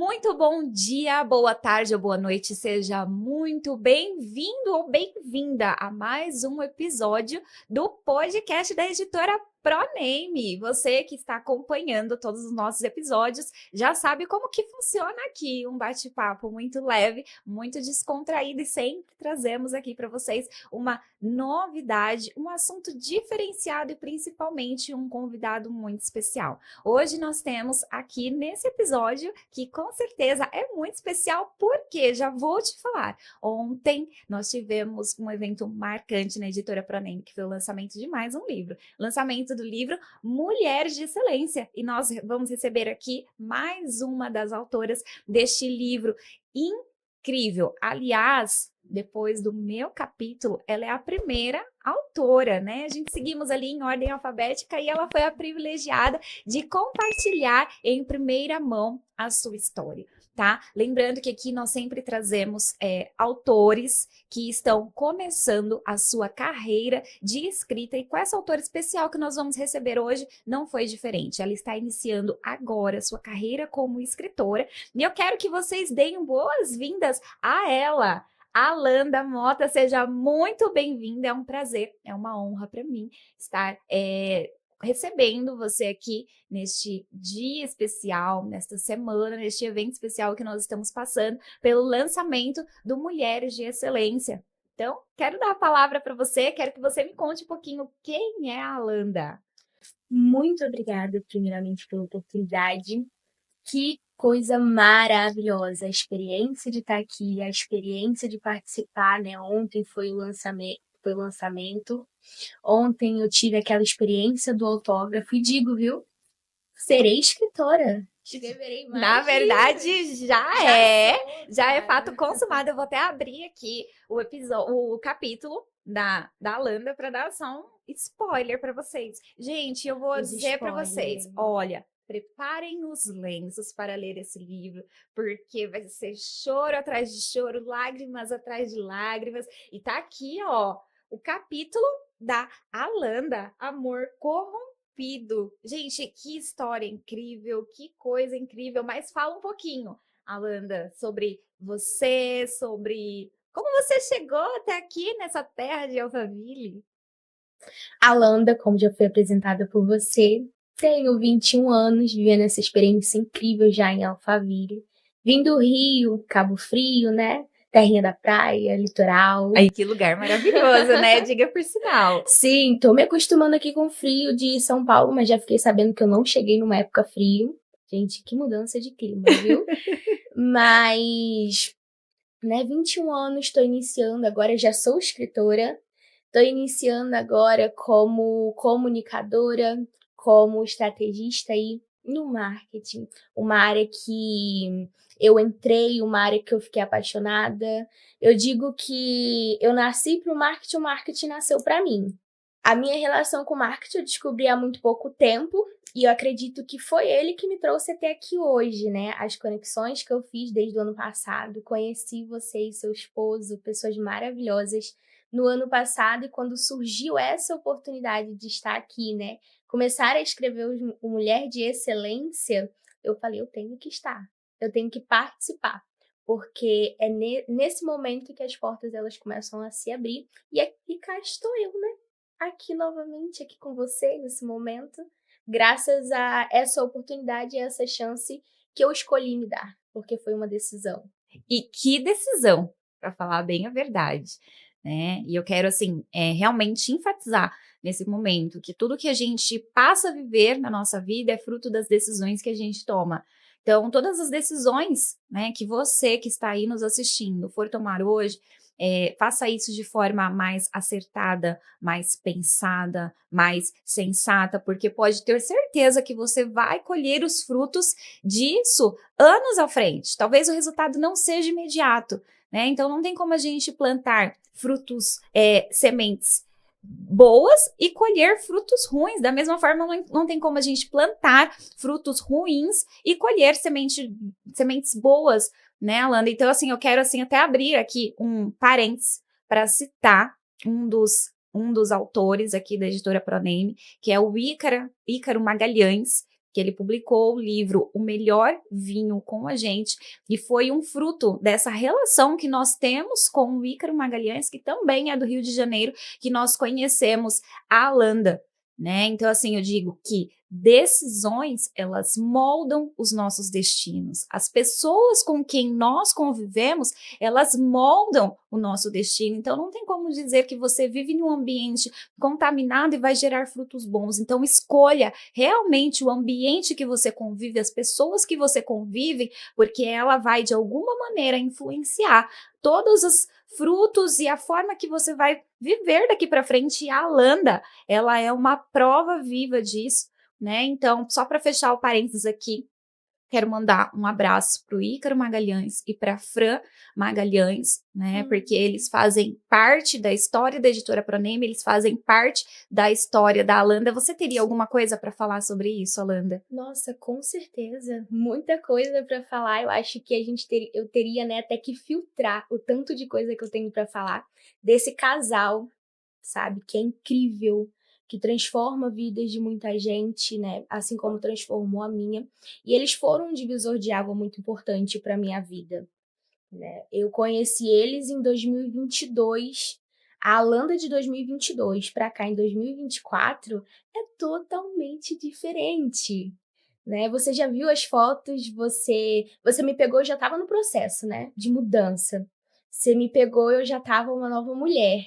Muito bom dia, boa tarde ou boa noite, seja muito bem-vindo ou bem-vinda a mais um episódio do podcast da editora ProName. Você que está acompanhando todos os nossos episódios já sabe como que funciona aqui, um bate-papo muito leve, muito descontraído e sempre trazemos aqui para vocês uma novidade, um assunto diferenciado e principalmente um convidado muito especial. Hoje nós temos aqui nesse episódio, que com certeza é muito especial, porque já vou te falar. Ontem nós tivemos um evento marcante na editora ProName, que foi o lançamento de mais um livro. Lançamento do livro Mulheres de Excelência. E nós vamos receber aqui mais uma das autoras deste livro incrível. Aliás, depois do meu capítulo, ela é a primeira autora, né? A gente seguimos ali em ordem alfabética e ela foi a privilegiada de compartilhar em primeira mão a sua história, tá? Lembrando que aqui nós sempre trazemos autores que estão começando a sua carreira de escrita, e com essa autora especial que nós vamos receber hoje não foi diferente. Ela está iniciando agora a sua carreira como escritora e eu quero que vocês deem boas-vindas a ela. Alanda Mota, seja muito bem-vinda, é um prazer, é uma honra para mim estar recebendo você aqui neste dia especial, nesta semana, neste evento especial que nós estamos passando pelo lançamento do Mulheres de Excelência. Então, quero dar a palavra para você, quero que você me conte um pouquinho quem é a Alanda. Muito obrigada, primeiramente, pela oportunidade. Que coisa maravilhosa, a experiência de estar aqui, a experiência de participar, né? Ontem foi o lançamento. Ontem eu tive aquela experiência do autógrafo e digo, viu? Serei escritora. Escreverei mais. Na verdade, livros. já é fato consumado. Eu vou até abrir aqui o capítulo da Alanda para dar só um spoiler para vocês. Gente, eu vou dizer para vocês, olha, preparem os lenços para ler esse livro, porque vai ser choro atrás de choro, lágrimas atrás de lágrimas. E tá aqui, ó, o capítulo da Alanda, Amor Corrompido. Gente, que história incrível, que coisa incrível. Mas fala um pouquinho, Alanda, sobre você, sobre como você chegou até aqui nessa terra de Alphaville. Alanda, como já foi apresentada por você, tenho 21 anos, vivendo essa experiência incrível já em Alphaville. Vim do Rio, Cabo Frio, né? Terrinha da praia, litoral. Aí, que lugar maravilhoso, né? Diga por sinal. Sim, tô me acostumando aqui com o frio de São Paulo, mas já fiquei sabendo que eu não cheguei numa época frio. Gente, que mudança de clima, viu? Mas, né, 21 anos, tô iniciando agora, já sou escritora. Tô iniciando agora como comunicadora, como estrategista aí no marketing. Uma área que eu entrei, uma área que eu fiquei apaixonada. Eu digo que eu nasci para o marketing nasceu para mim. A minha relação com o marketing eu descobri há muito pouco tempo e eu acredito que foi ele que me trouxe até aqui hoje, né? As conexões que eu fiz desde o ano passado, conheci você e seu esposo, pessoas maravilhosas no ano passado, e quando surgiu essa oportunidade de estar aqui, né? Começar a escrever o Mulher de Excelência, eu falei, eu tenho que estar, eu tenho que participar, porque é nesse momento que as portas elas começam a se abrir, e cá estou eu, né? Aqui novamente, aqui com você nesse momento, graças a essa oportunidade e essa chance que eu escolhi me dar, porque foi uma decisão. E que decisão, para falar bem a verdade, né? E eu quero, assim, realmente enfatizar nesse momento que tudo que a gente passa a viver na nossa vida é fruto das decisões que a gente toma. Então, todas as decisões, né, que você que está aí nos assistindo for tomar hoje, faça isso de forma mais acertada, mais pensada, mais sensata, porque pode ter certeza que você vai colher os frutos disso anos à frente. Talvez o resultado não seja imediato, né? Então não tem como a gente plantar frutos, sementes boas e colher frutos ruins. Da mesma forma, não tem como a gente plantar frutos ruins e colher sementes boas, né, Alanda? Então, assim, eu quero assim até abrir aqui um parênteses para citar um dos autores aqui da editora ProName, que é o Ícaro Magalhães, que ele publicou o livro O Melhor Vinho com a gente, e foi um fruto dessa relação que nós temos com o Ícaro Magalhães, que também é do Rio de Janeiro, que nós conhecemos a Alanda, né? Então, assim, eu digo que decisões, elas moldam os nossos destinos. As pessoas com quem nós convivemos, elas moldam o nosso destino. Então, não tem como dizer que você vive num ambiente contaminado e vai gerar frutos bons. Então, escolha realmente o ambiente que você convive, as pessoas que você convive, porque ela vai, de alguma maneira, influenciar todos os frutos e a forma que você vai viver daqui para frente. E a Alanda, ela é uma prova viva disso, né? Então, só para fechar o parênteses aqui, quero mandar um abraço para o Ícaro Magalhães e para a Fran Magalhães, né? Porque eles fazem parte da história da editora Proname, eles fazem parte da história da Alanda. Você teria alguma coisa para falar sobre isso, Alanda? Nossa, com certeza. Muita coisa para falar. Eu acho que eu teria, né, até que filtrar o tanto de coisa que eu tenho para falar desse casal, sabe? Que é incrível, que transforma vidas de muita gente, né? Assim como transformou a minha. E eles foram um divisor de água muito importante para minha vida, né? Eu conheci eles em 2022. A Alanda de 2022 para cá em 2024 é totalmente diferente, né? Você já viu as fotos, você me pegou, eu já estava no processo, né, de mudança. Você me pegou, eu já estava uma nova mulher.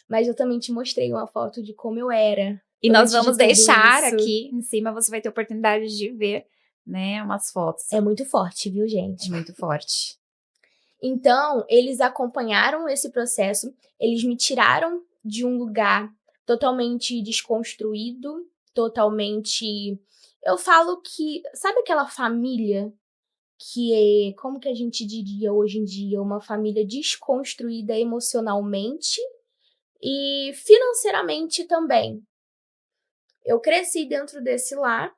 Mas eu também te mostrei uma foto de como eu era E nós antes de vamos tudo deixar isso. aqui em cima, você vai ter oportunidade de ver, né, umas fotos. É muito forte, viu, gente? Muito forte. Então, eles acompanharam esse processo, eles me tiraram de um lugar totalmente desconstruído, totalmente. Eu falo que. Sabe aquela família que é, como que a gente diria hoje em dia, uma família desconstruída emocionalmente e financeiramente também? Eu cresci dentro desse lar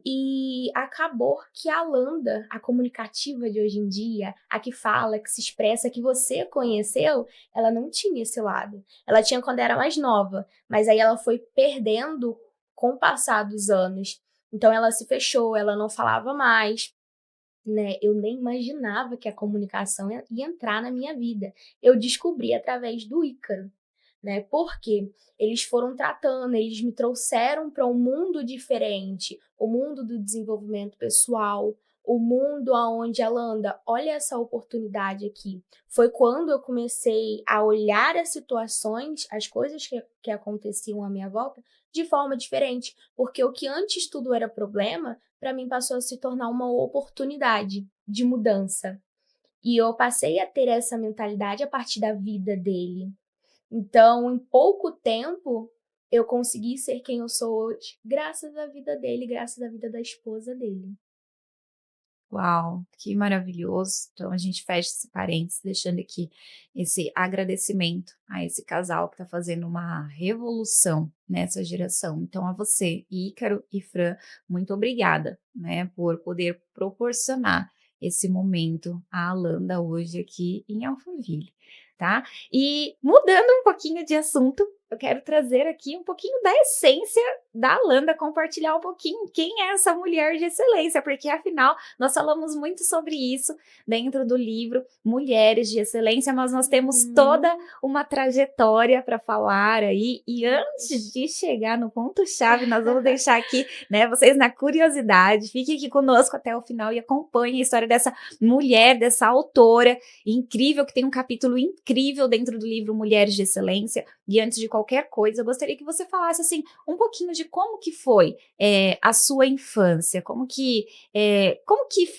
e acabou que a Landa, a comunicativa de hoje em dia, a que fala, que se expressa, que você conheceu, ela não tinha esse lado. Ela tinha quando era mais nova, mas aí ela foi perdendo com o passar dos anos. Então ela se fechou, ela não falava mais, né? Eu nem imaginava que a comunicação ia entrar na minha vida. Eu descobri através do Ícaro, né? Porque eles foram tratando, eles me trouxeram para um mundo diferente, o mundo do desenvolvimento pessoal, o mundo aonde ela anda. Olha essa oportunidade aqui. Foi quando eu comecei a olhar as situações, as coisas que aconteciam à minha volta, de forma diferente, porque o que antes tudo era problema, para mim passou a se tornar uma oportunidade de mudança. E eu passei a ter essa mentalidade a partir da vida dele. Então, em pouco tempo, eu consegui ser quem eu sou hoje, graças à vida dele, graças à vida da esposa dele. Uau, que maravilhoso. Então a gente fecha esse parênteses, deixando aqui esse agradecimento a esse casal que está fazendo uma revolução nessa geração. Então, a você, Ícaro e Fran, muito obrigada, né, por poder proporcionar esse momento à Alanda hoje aqui em Alphaville, tá? E mudando um pouquinho de assunto, eu quero trazer aqui um pouquinho da essência da Alanda, compartilhar um pouquinho quem é essa mulher de excelência, porque afinal nós falamos muito sobre isso dentro do livro Mulheres de Excelência, mas nós temos toda uma trajetória para falar aí. E antes de chegar no ponto-chave, nós vamos deixar aqui, né, vocês na curiosidade. Fiquem aqui conosco até o final e acompanhem a história dessa mulher, dessa autora incrível, que tem um capítulo incrível dentro do livro Mulheres de Excelência. E antes de qualquer coisa, eu gostaria que você falasse assim um pouquinho de como que foi a sua infância, como que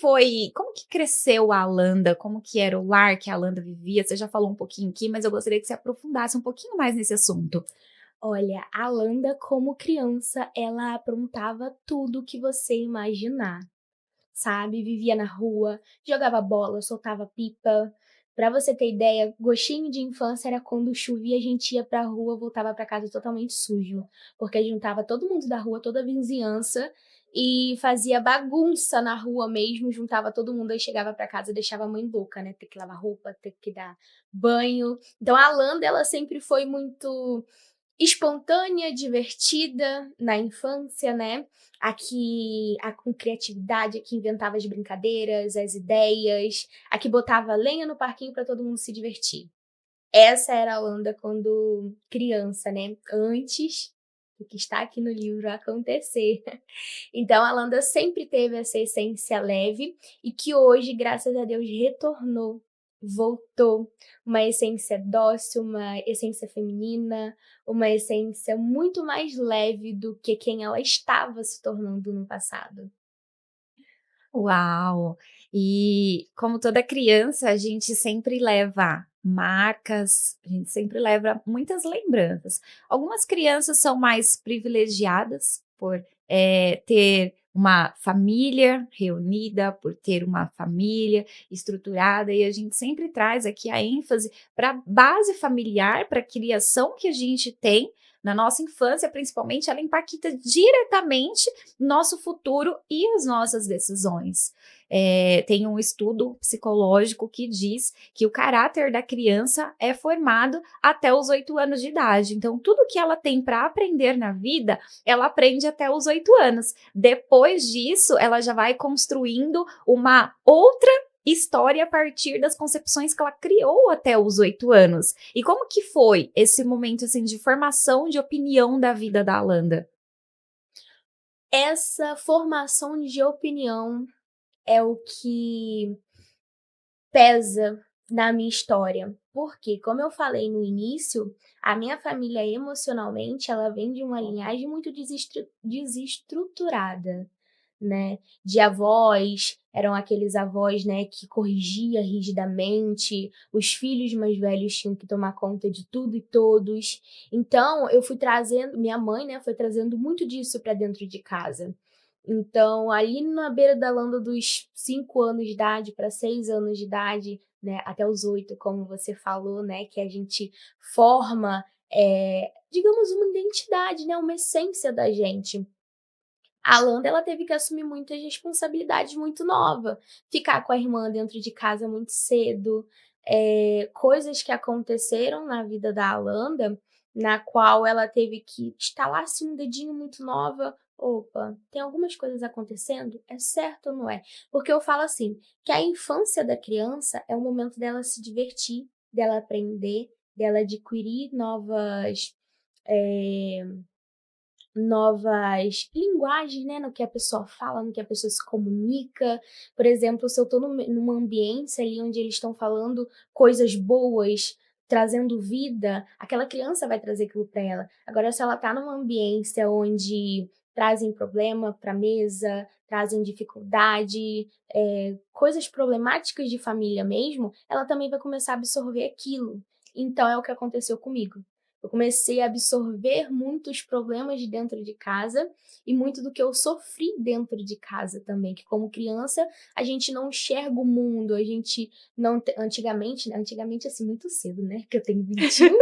foi, como que cresceu a Alanda, como que era o lar que a Alanda vivia. Você já falou um pouquinho aqui, mas eu gostaria que você aprofundasse um pouquinho mais nesse assunto. Olha, a Landa, como criança, ela aprontava tudo que você imaginar, sabe? Vivia na rua, jogava bola, soltava pipa. Pra você ter ideia, gostinho de infância era quando chovia, a gente ia pra rua, voltava pra casa totalmente sujo, porque juntava todo mundo da rua, toda a vizinhança e fazia bagunça na rua mesmo, juntava todo mundo e chegava pra casa, deixava a mãe louca, né? Ter que lavar roupa, ter que dar banho. Então a Landa, ela sempre foi muito espontânea, divertida na infância, né? Com criatividade, a que inventava as brincadeiras, as ideias, a que botava lenha no parquinho para todo mundo se divertir. Essa era a Landa quando criança, né? Antes do que está aqui no livro acontecer. Então a Landa sempre teve essa essência leve e que hoje, graças a Deus, retornou, voltou. Uma essência dócil, uma essência feminina, uma essência muito mais leve do que quem ela estava se tornando no passado. Uau! E como toda criança, a gente sempre leva marcas, a gente sempre leva muitas lembranças. Algumas crianças são mais privilegiadas por ter uma família reunida, por ter uma família estruturada, e a gente sempre traz aqui a ênfase para a base familiar, para a criação que a gente tem na nossa infância, principalmente, ela impacta diretamente nosso futuro e as nossas decisões. Tem um estudo psicológico que diz que o caráter da criança é formado até os 8 anos de idade. Então, tudo que ela tem para aprender na vida, ela aprende até os 8 anos. Depois disso, ela já vai construindo uma outra história a partir das concepções que ela criou até os 8 anos. E como que foi esse momento assim, de formação de opinião da vida da Alanda? Essa formação de opinião é o que pesa na minha história. Porque, como eu falei no início, a minha família emocionalmente, ela vem de uma linhagem muito desestruturada, né? De avós, eram aqueles avós, né, que corrigia rigidamente, os filhos mais velhos tinham que tomar conta de tudo e todos. Então, eu fui trazendo, minha mãe, né, foi trazendo muito disso para dentro de casa. Então, ali na beira da landa dos 5 anos de idade para 6 anos de idade, né, até os 8, como você falou, né, que a gente forma, digamos, uma identidade, né, uma essência da gente. A Landa, ela teve que assumir muitas responsabilidades muito nova, ficar com a irmã dentro de casa muito cedo, coisas que aconteceram na vida da Alanda, na qual ela teve que estalar assim um dedinho muito nova. Opa, tem algumas coisas acontecendo? É certo ou não é? Porque eu falo assim, que a infância da criança é o momento dela se divertir, dela aprender, dela adquirir novas linguagens, né, no que a pessoa fala, no que a pessoa se comunica. Por exemplo, se eu estou num ambiente ali onde eles estão falando coisas boas, trazendo vida, aquela criança vai trazer aquilo para ela. Agora, se ela está numa ambiência onde trazem problema para a mesa, trazem dificuldade, coisas problemáticas de família mesmo, ela também vai começar a absorver aquilo. Então, é o que aconteceu comigo. Eu comecei a absorver muitos problemas de dentro de casa e muito do que eu sofri dentro de casa também, que como criança a gente não enxerga o mundo, a gente não... Antigamente, né? Antigamente assim, muito cedo, né? Que eu tenho 21.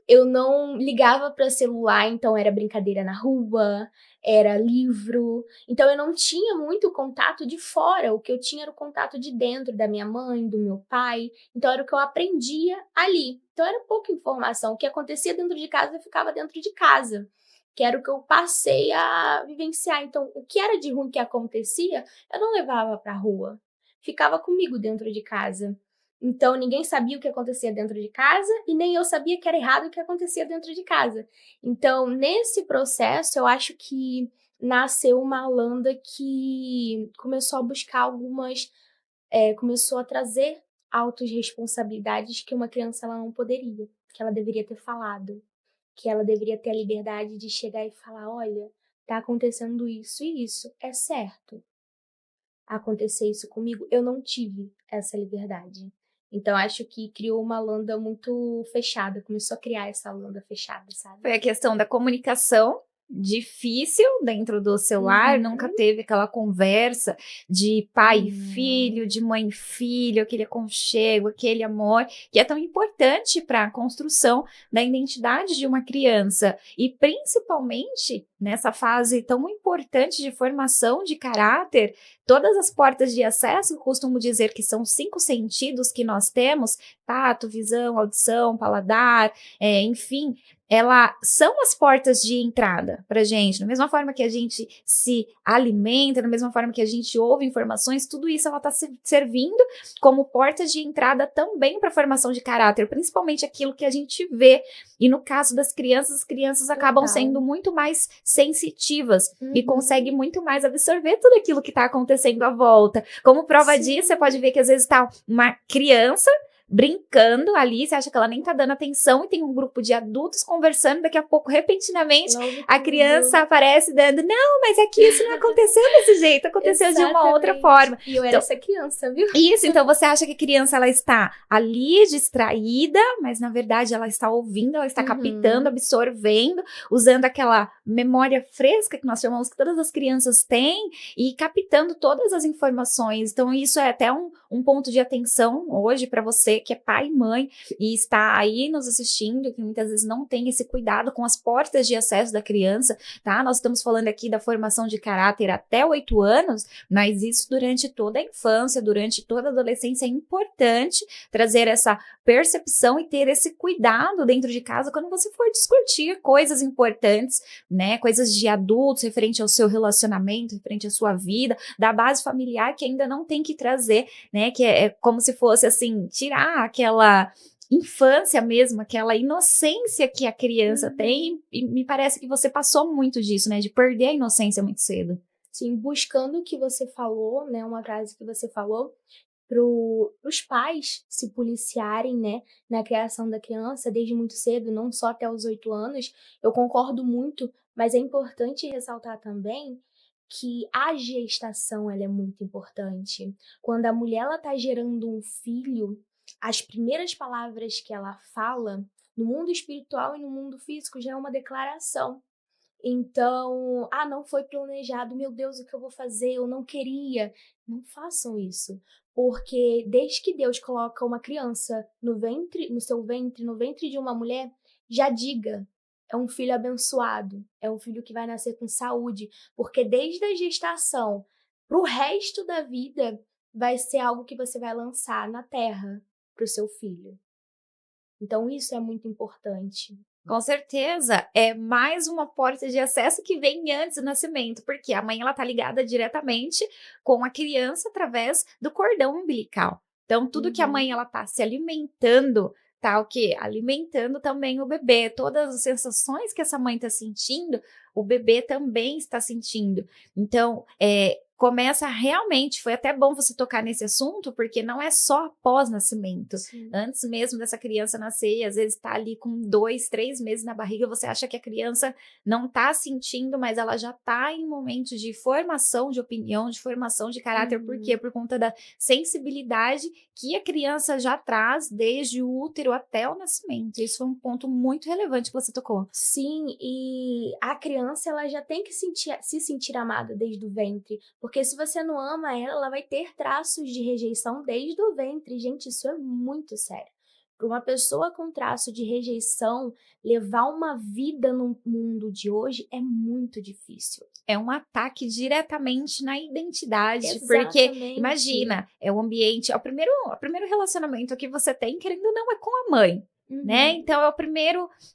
Eu não ligava para celular, então era brincadeira na rua, era livro. Então eu não tinha muito contato de fora, o que eu tinha era o contato de dentro, da minha mãe, do meu pai. Então era o que eu aprendia ali. Então era pouca informação. O que acontecia dentro de casa ficava dentro de casa, que era o que eu passei a vivenciar. Então o que era de ruim que acontecia, eu não levava para a rua. Ficava comigo dentro de casa. Então, ninguém sabia o que acontecia dentro de casa e nem eu sabia que era errado o que acontecia dentro de casa. Então, nesse processo, eu acho que nasceu uma Alanda que começou a buscar começou a trazer autorresponsabilidades que uma criança ela não poderia, que ela deveria ter falado, que ela deveria ter a liberdade de chegar e falar, olha, tá acontecendo isso e isso, é certo acontecer isso comigo, eu não tive essa liberdade. Então, acho que criou uma landa muito fechada, começou a criar essa landa fechada, sabe? Foi a questão da comunicação difícil dentro do celular, nunca Uhum. teve aquela conversa de pai e Não. filho, de mãe e filho, aquele aconchego, aquele amor, que é tão importante para a construção da identidade de uma criança e principalmente nessa fase tão importante de formação de caráter, todas as portas de acesso, eu costumo dizer que são 5 sentidos que nós temos, tato, visão, audição, paladar, enfim, são as portas de entrada para gente. Da mesma forma que a gente se alimenta, da mesma forma que a gente ouve informações, tudo isso ela está servindo como porta de entrada também para a formação de caráter, principalmente aquilo que a gente vê. E no caso das crianças, as crianças acabam sendo muito mais sensitivas e conseguem muito mais absorver tudo aquilo que está acontecendo à volta. Como prova disso, você pode ver que às vezes está uma criança brincando ali, você acha que ela nem tá dando atenção e tem um grupo de adultos conversando, daqui a pouco, repentinamente, a criança aparece dando, não, mas é que isso não aconteceu desse jeito, aconteceu de uma outra forma. E eu era essa criança, viu? Isso, então você acha que a criança, ela está ali distraída, mas na verdade ela está ouvindo, ela está captando, absorvendo, usando aquela memória fresca que nós chamamos que todas as crianças têm e captando todas as informações. Então isso é até um ponto de atenção hoje para você que é pai e mãe e está aí nos assistindo, que muitas vezes não tem esse cuidado com as portas de acesso da criança, tá? Nós estamos falando aqui da formação de caráter até 8 anos, mas isso durante toda a infância, durante toda a adolescência é importante trazer essa percepção e ter esse cuidado dentro de casa quando você for discutir coisas importantes, né? Coisas de adultos, referente ao seu relacionamento, referente à sua vida, da base familiar que ainda não tem que trazer, né? Que é como se fosse assim, tirar aquela infância mesmo, aquela inocência que a criança tem, e me parece que você passou muito disso, né, de perder a inocência muito cedo. Sim, buscando o que você falou, né, uma frase que você falou, os pais se policiarem, né, na criação da criança desde muito cedo, não só até os 8 anos, eu concordo muito, mas é importante ressaltar também que a gestação ela é muito importante. Quando a mulher ela tá gerando um filho, as primeiras palavras que ela fala, no mundo espiritual e no mundo físico, já é uma declaração. Então, não foi planejado, meu Deus, o que eu vou fazer? Eu não queria. Não façam isso, porque desde que Deus coloca uma criança no ventre, no seu ventre, no ventre de uma mulher, já diga, é um filho abençoado, é um filho que vai nascer com saúde, porque desde a gestação para o resto da vida vai ser algo que você vai lançar na terra para o seu filho. Então, isso é muito importante. Com certeza, é mais uma porta de acesso que vem antes do nascimento, porque a mãe ela tá ligada diretamente com a criança através do cordão umbilical. Então, tudo que a mãe ela tá se alimentando, tá o quê? Alimentando também o bebê. Todas as sensações que essa mãe tá sentindo, o bebê também está sentindo. Então, começa realmente, foi até bom você tocar nesse assunto, porque não é só após nascimento. Sim. Antes mesmo dessa criança nascer, às vezes está ali com 2, 3 meses na barriga, você acha que a criança não está sentindo, mas ela já está em momentos de formação de opinião, de formação de caráter. Por quê? Por conta da sensibilidade que a criança já traz desde o útero até o nascimento. Isso foi um ponto muito relevante que você tocou. Sim, e a criança ela já tem que se sentir amada desde o ventre, porque se você não ama ela vai ter traços de rejeição desde o ventre. Gente, isso é muito sério. Para uma pessoa com traço de rejeição, levar uma vida no mundo de hoje é muito difícil. É um ataque diretamente na identidade. Exatamente. Porque, imagina, é o ambiente, é o primeiro relacionamento que você tem, querendo ou não, é com a mãe. Né? Então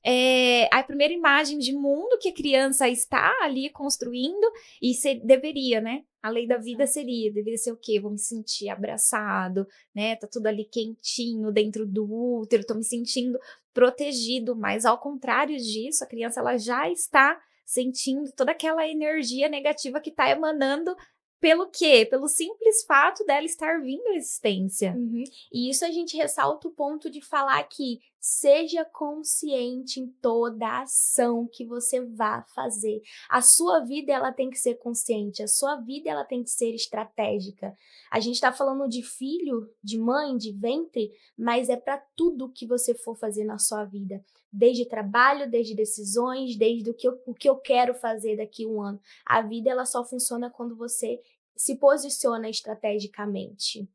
é a primeira imagem de mundo que a criança está ali construindo e deveria, né? A lei da vida deveria ser o quê? Vou me sentir abraçado, né? Tá tudo ali quentinho dentro do útero, tô me sentindo protegido, mas ao contrário disso, a criança ela já está sentindo toda aquela energia negativa que está emanando. Pelo quê? Pelo simples fato dela estar vindo à existência. E isso a gente ressalta o ponto de falar que seja consciente em toda a ação que você vá fazer. A sua vida ela tem que ser consciente, a sua vida ela tem que ser estratégica. A gente está falando de filho, de mãe, de ventre, mas é para tudo que você for fazer na sua vida. Desde trabalho, desde decisões, desde o que eu quero fazer daqui a um ano. A vida ela só funciona quando você se posiciona estrategicamente.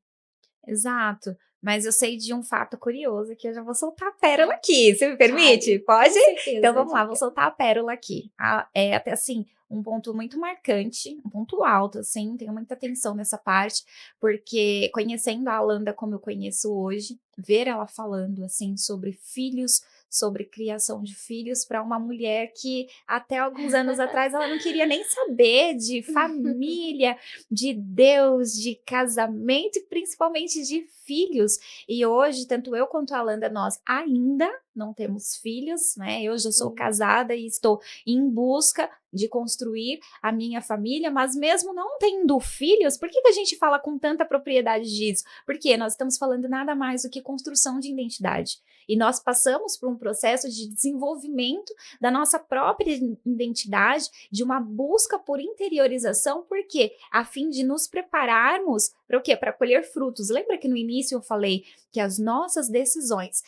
Exato. Mas eu sei de um fato curioso que eu já vou soltar a pérola aqui. Você me permite? Pode? Com certeza, Então vamos lá, vou soltar a pérola aqui. Até assim, um ponto muito marcante, um ponto alto, assim, tenho muita atenção nessa parte, porque conhecendo a Alanda como eu conheço hoje, ver ela falando, assim, sobre filhos, sobre criação de filhos para uma mulher que até alguns anos atrás ela não queria nem saber de família, de Deus, de casamento e principalmente de filhos. E hoje, tanto eu quanto a Alanda, nós ainda não temos filhos, né? Eu já sou casada e estou em busca de construir a minha família, mas mesmo não tendo filhos, por que a gente fala com tanta propriedade disso? Porque nós estamos falando nada mais do que construção de identidade. E nós passamos por um processo de desenvolvimento da nossa própria identidade, de uma busca por interiorização, porque a fim de nos prepararmos para o quê? Para colher frutos. Lembra que no início eu falei que as nossas decisões,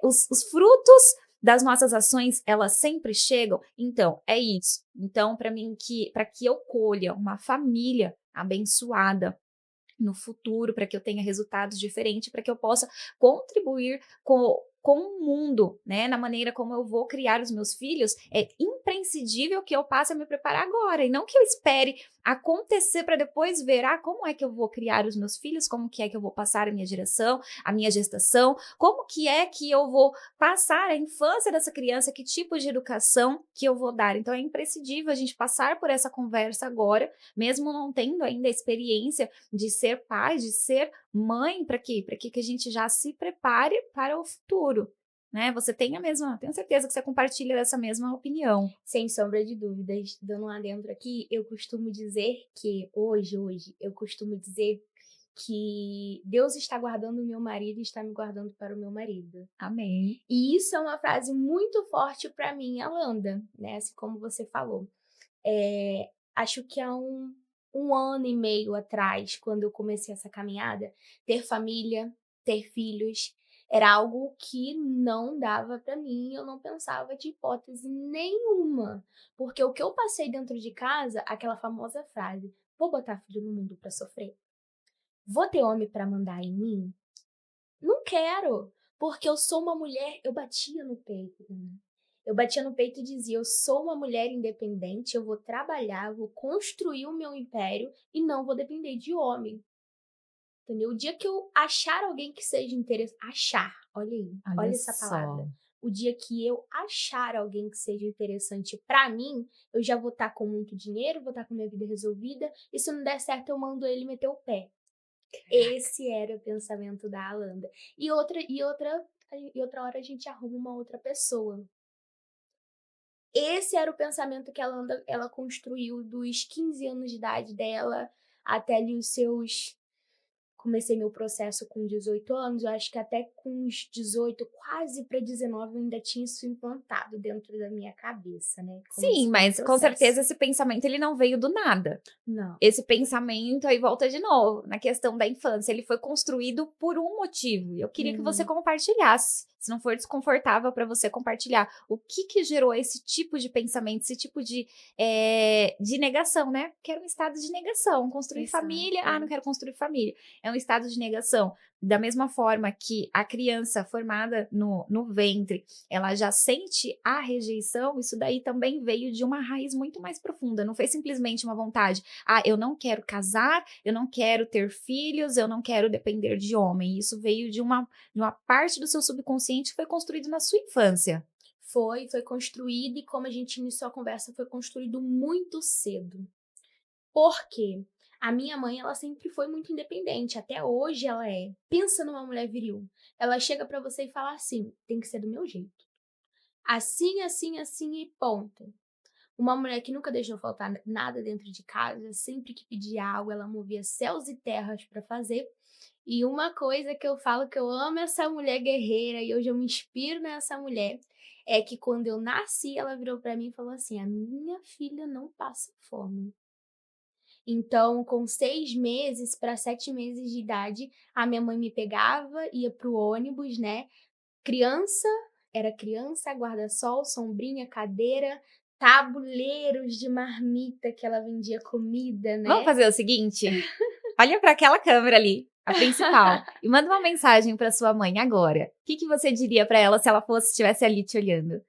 os frutos das nossas ações, elas sempre chegam? Então, é isso. Então, para que eu colha uma família abençoada no futuro, para que eu tenha resultados diferentes, para que eu possa contribuir com o mundo, né? Na maneira como eu vou criar os meus filhos, é imprescindível que eu passe a me preparar agora, e não que eu espere acontecer para depois ver, como é que eu vou criar os meus filhos, como que é que eu vou passar a minha geração, a minha gestação, como que é que eu vou passar a infância dessa criança, que tipo de educação que eu vou dar. Então é imprescindível a gente passar por essa conversa agora, mesmo não tendo ainda a experiência de ser pai, de ser mãe, para quê? Para que a gente já se prepare para o futuro, né? Você tem tenho certeza que você compartilha dessa mesma opinião. Sem sombra de dúvidas, dando um adentro aqui, eu costumo dizer que hoje, eu costumo dizer que Deus está guardando o meu marido e está me guardando para o meu marido. Amém. E isso é uma frase muito forte para mim, Alanda, né? Assim como você falou. Acho que há um ano e meio atrás, quando eu comecei essa caminhada, ter família, ter filhos, era algo que não dava para mim, eu não pensava de hipótese nenhuma. Porque o que eu passei dentro de casa, aquela famosa frase, vou botar filho no mundo para sofrer? Vou ter homem para mandar em mim? Não quero, porque eu sou uma mulher, eu batia no peito, né? Eu batia no peito e dizia, eu sou uma mulher independente, eu vou trabalhar, vou construir o meu império e não vou depender de homem. Entendeu? O dia que eu achar alguém que seja interessante, olha aí, olha essa palavra. O dia que eu achar alguém que seja interessante pra mim, eu já vou estar com muito dinheiro, vou estar com minha vida resolvida, e se não der certo eu mando ele meter o pé. Esse era o pensamento da Alanda. E outra hora a gente arruma uma outra pessoa. Esse era o pensamento que ela construiu dos 15 anos de idade dela até ali os seus... Comecei meu processo com 18 anos, eu acho que até com uns 18, quase para 19, eu ainda tinha isso implantado dentro da minha cabeça, né? Sim, mas com certeza esse pensamento ele não veio do nada. Não. Esse pensamento, aí volta de novo, na questão da infância, ele foi construído por um motivo. Eu queria que você compartilhasse, se não for desconfortável para você compartilhar, o que gerou esse tipo de pensamento, esse tipo de negação, né? Que era um estado de negação. Construir família, não quero construir família. É um estado de negação. Da mesma forma que a criança formada no ventre, ela já sente a rejeição, isso daí também veio de uma raiz muito mais profunda. Não foi simplesmente uma vontade. Eu não quero casar, eu não quero ter filhos, eu não quero depender de homem. Isso veio de uma parte do seu subconsciente que foi construído na sua infância. Foi construído, e como a gente iniciou a conversa, foi construído muito cedo. Por quê? A minha mãe, ela sempre foi muito independente, até hoje ela é. Pensa numa mulher viril. Ela chega pra você e fala assim, tem que ser do meu jeito. Assim, assim, assim e ponto. Uma mulher que nunca deixou faltar nada dentro de casa, sempre que pedia algo, ela movia céus e terras pra fazer. E uma coisa que eu falo que eu amo essa mulher guerreira e hoje eu me inspiro nessa mulher, é que quando eu nasci, ela virou pra mim e falou assim, a minha filha não passa fome. Então, com 6 meses para 7 meses de idade, a minha mãe me pegava, ia pro ônibus, né? Era criança, guarda-sol, sombrinha, cadeira, tabuleiros de marmita que ela vendia comida, né? Vamos fazer o seguinte? Olha para aquela câmera ali, a principal, e manda uma mensagem para sua mãe agora. O que você diria para ela se ela estivesse ali te olhando?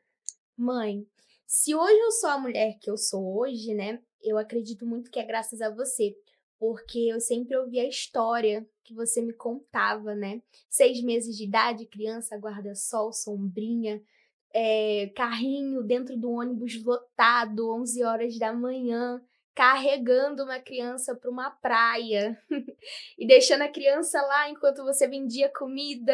Mãe, Se hoje eu sou a mulher que eu sou hoje, né, eu acredito muito que é graças a você, porque eu sempre ouvi a história que você me contava, né. 6 meses de idade, criança, guarda-sol, sombrinha, carrinho dentro do ônibus lotado, 11 horas da manhã, carregando uma criança para uma praia e deixando a criança lá enquanto você vendia comida,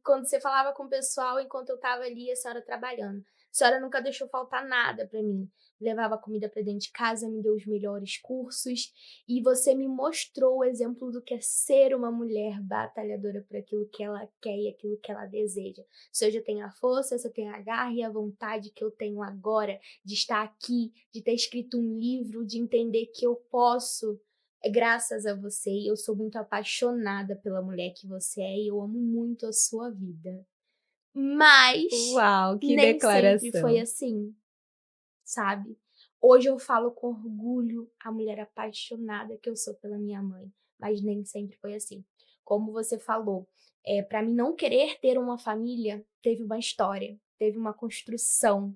quando você falava com o pessoal enquanto eu estava ali, a senhora trabalhando. A senhora nunca deixou faltar nada para mim. Levava comida para dentro de casa, me deu os melhores cursos e você me mostrou o exemplo do que é ser uma mulher batalhadora por aquilo que ela quer e aquilo que ela deseja. Se hoje eu tenho a força, se eu tenho a garra e a vontade que eu tenho agora de estar aqui, de ter escrito um livro, de entender que eu posso, é graças a você e eu sou muito apaixonada pela mulher que você é e eu amo muito a sua vida. Mas Uau, que nem sempre foi declaração. assim, sabe? Hoje eu falo com orgulho a mulher apaixonada que eu sou pela minha mãe, mas nem sempre foi assim. Como você falou, para mim não querer ter uma família, teve uma história, teve uma construção.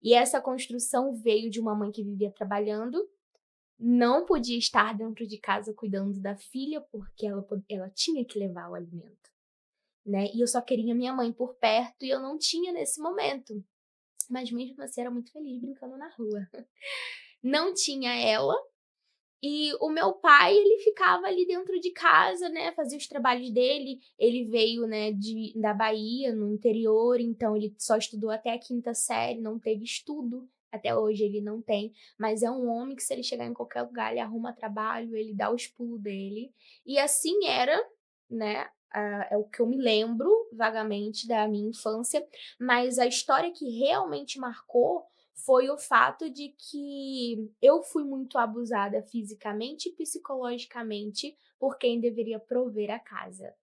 E essa construção veio de uma mãe que vivia trabalhando, não podia estar dentro de casa cuidando da filha, porque ela tinha que levar o alimento, né? E eu só queria minha mãe por perto e eu não tinha nesse momento. Mas mesmo assim era muito feliz brincando na rua. Não tinha ela, e o meu pai, ele ficava ali dentro de casa, né, fazia os trabalhos dele. Ele veio, né, da Bahia, no interior, então ele só estudou até a quinta série, não teve estudo. Até hoje ele não tem, mas é um homem que se ele chegar em qualquer lugar, ele arruma trabalho, ele dá os pulos dele. E assim era, né, é o que eu me lembro vagamente da minha infância, mas a história que realmente marcou foi o fato de que eu fui muito abusada fisicamente e psicologicamente por quem deveria prover a casa,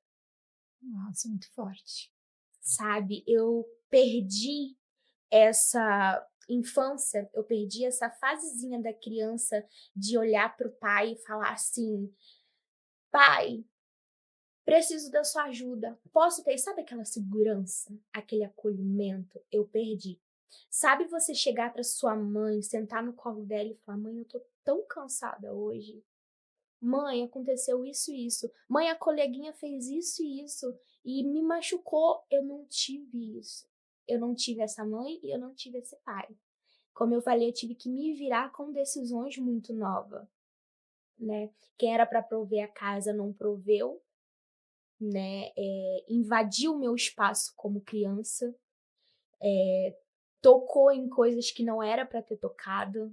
Nossa, muito forte. sabe? Eu perdi essa infância, eu perdi essa fasezinha da criança de olhar para o pai e falar assim: pai, preciso da sua ajuda. Posso ter, sabe aquela segurança, aquele acolhimento? Eu perdi. Sabe você chegar para sua mãe, sentar no colo dela e falar: "Mãe, eu tô tão cansada hoje. Mãe, aconteceu isso e isso. Mãe, a coleguinha fez isso e isso e me machucou". Eu não tive isso. Eu não tive essa mãe e eu não tive esse pai. Como eu falei, eu tive que me virar com decisões muito nova, né. Quem era para prover a casa não proveu, né, invadiu o meu espaço como criança, tocou em coisas que não era para ter tocado,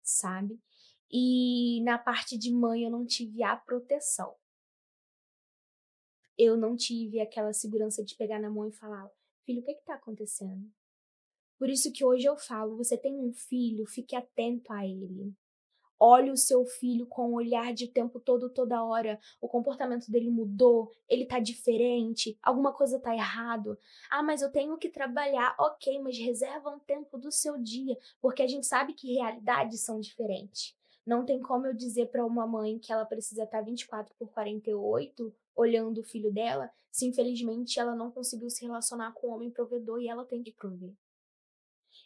sabe. E na parte de mãe eu não tive a proteção. Eu não tive aquela segurança de pegar na mão e falar: "Filho, o que está acontecendo?". Por isso que hoje eu falo: "Você tem um filho, fique atento a ele". Olhe o seu filho com um olhar de tempo todo, toda hora. O comportamento dele mudou, ele tá diferente, alguma coisa tá errado. Ah, mas eu tenho que trabalhar. Ok, mas reserva um tempo do seu dia, porque a gente sabe que realidades são diferentes. Não tem como eu dizer para uma mãe que ela precisa estar 24/48 olhando o filho dela, se infelizmente ela não conseguiu se relacionar com o homem provedor e ela tem que prover.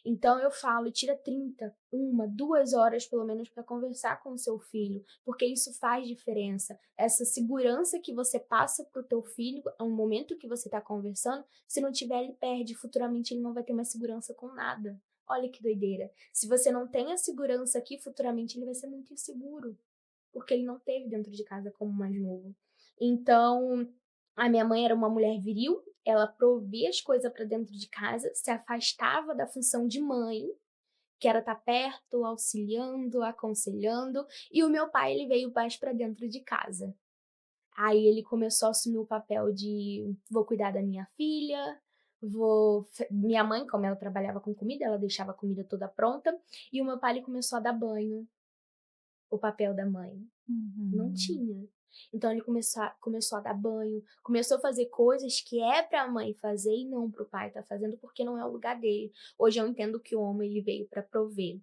Então eu falo, tira 30, 1, 2 horas pelo menos para conversar com o seu filho, porque isso faz diferença. Essa segurança que você passa para o teu filho, ao momento que você está conversando, se não tiver, ele perde, futuramente ele não vai ter mais segurança com nada. Olha que doideira. Se você não tem a segurança aqui, futuramente ele vai ser muito inseguro, porque ele não teve dentro de casa como mais novo. Então, a minha mãe era uma mulher viril, ela provia as coisas para dentro de casa, se afastava da função de mãe, que era estar perto, auxiliando, aconselhando, e o meu pai ele veio mais para dentro de casa. Aí ele começou a assumir o papel de: vou cuidar da minha filha, minha mãe, como ela trabalhava com comida, ela deixava a comida toda pronta, e o meu pai ele começou a dar banho, o papel da mãe. Não Uhum. tinha. Então ele começou a dar banho, começou a fazer coisas que é para a mãe fazer e não para o pai estar fazendo, porque não é o lugar dele. Hoje eu entendo que o homem ele veio para prover,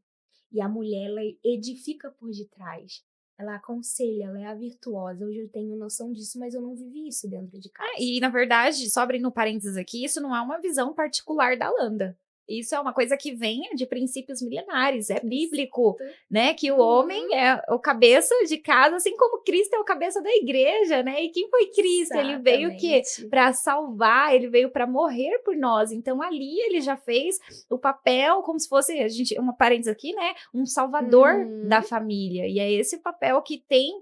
e a mulher ela edifica por detrás. Ela aconselha, ela é a virtuosa. Hoje eu tenho noção disso, mas eu não vivi isso dentro de É, casa. e na verdade, só abrindo parênteses aqui, isso não é uma visão particular da Landa. isso é uma coisa que vem de princípios milenares, é bíblico, Exato. né? Que o Uhum. homem é o cabeça de casa, assim como Cristo é o cabeça da igreja, né? E quem foi Cristo? Ele veio o quê? Exatamente. Para salvar, ele veio para morrer por nós. Então ali ele já fez o papel como se fosse, a gente, uma parênteses aqui, né? Um salvador da Uhum. família. E é esse o papel que tem,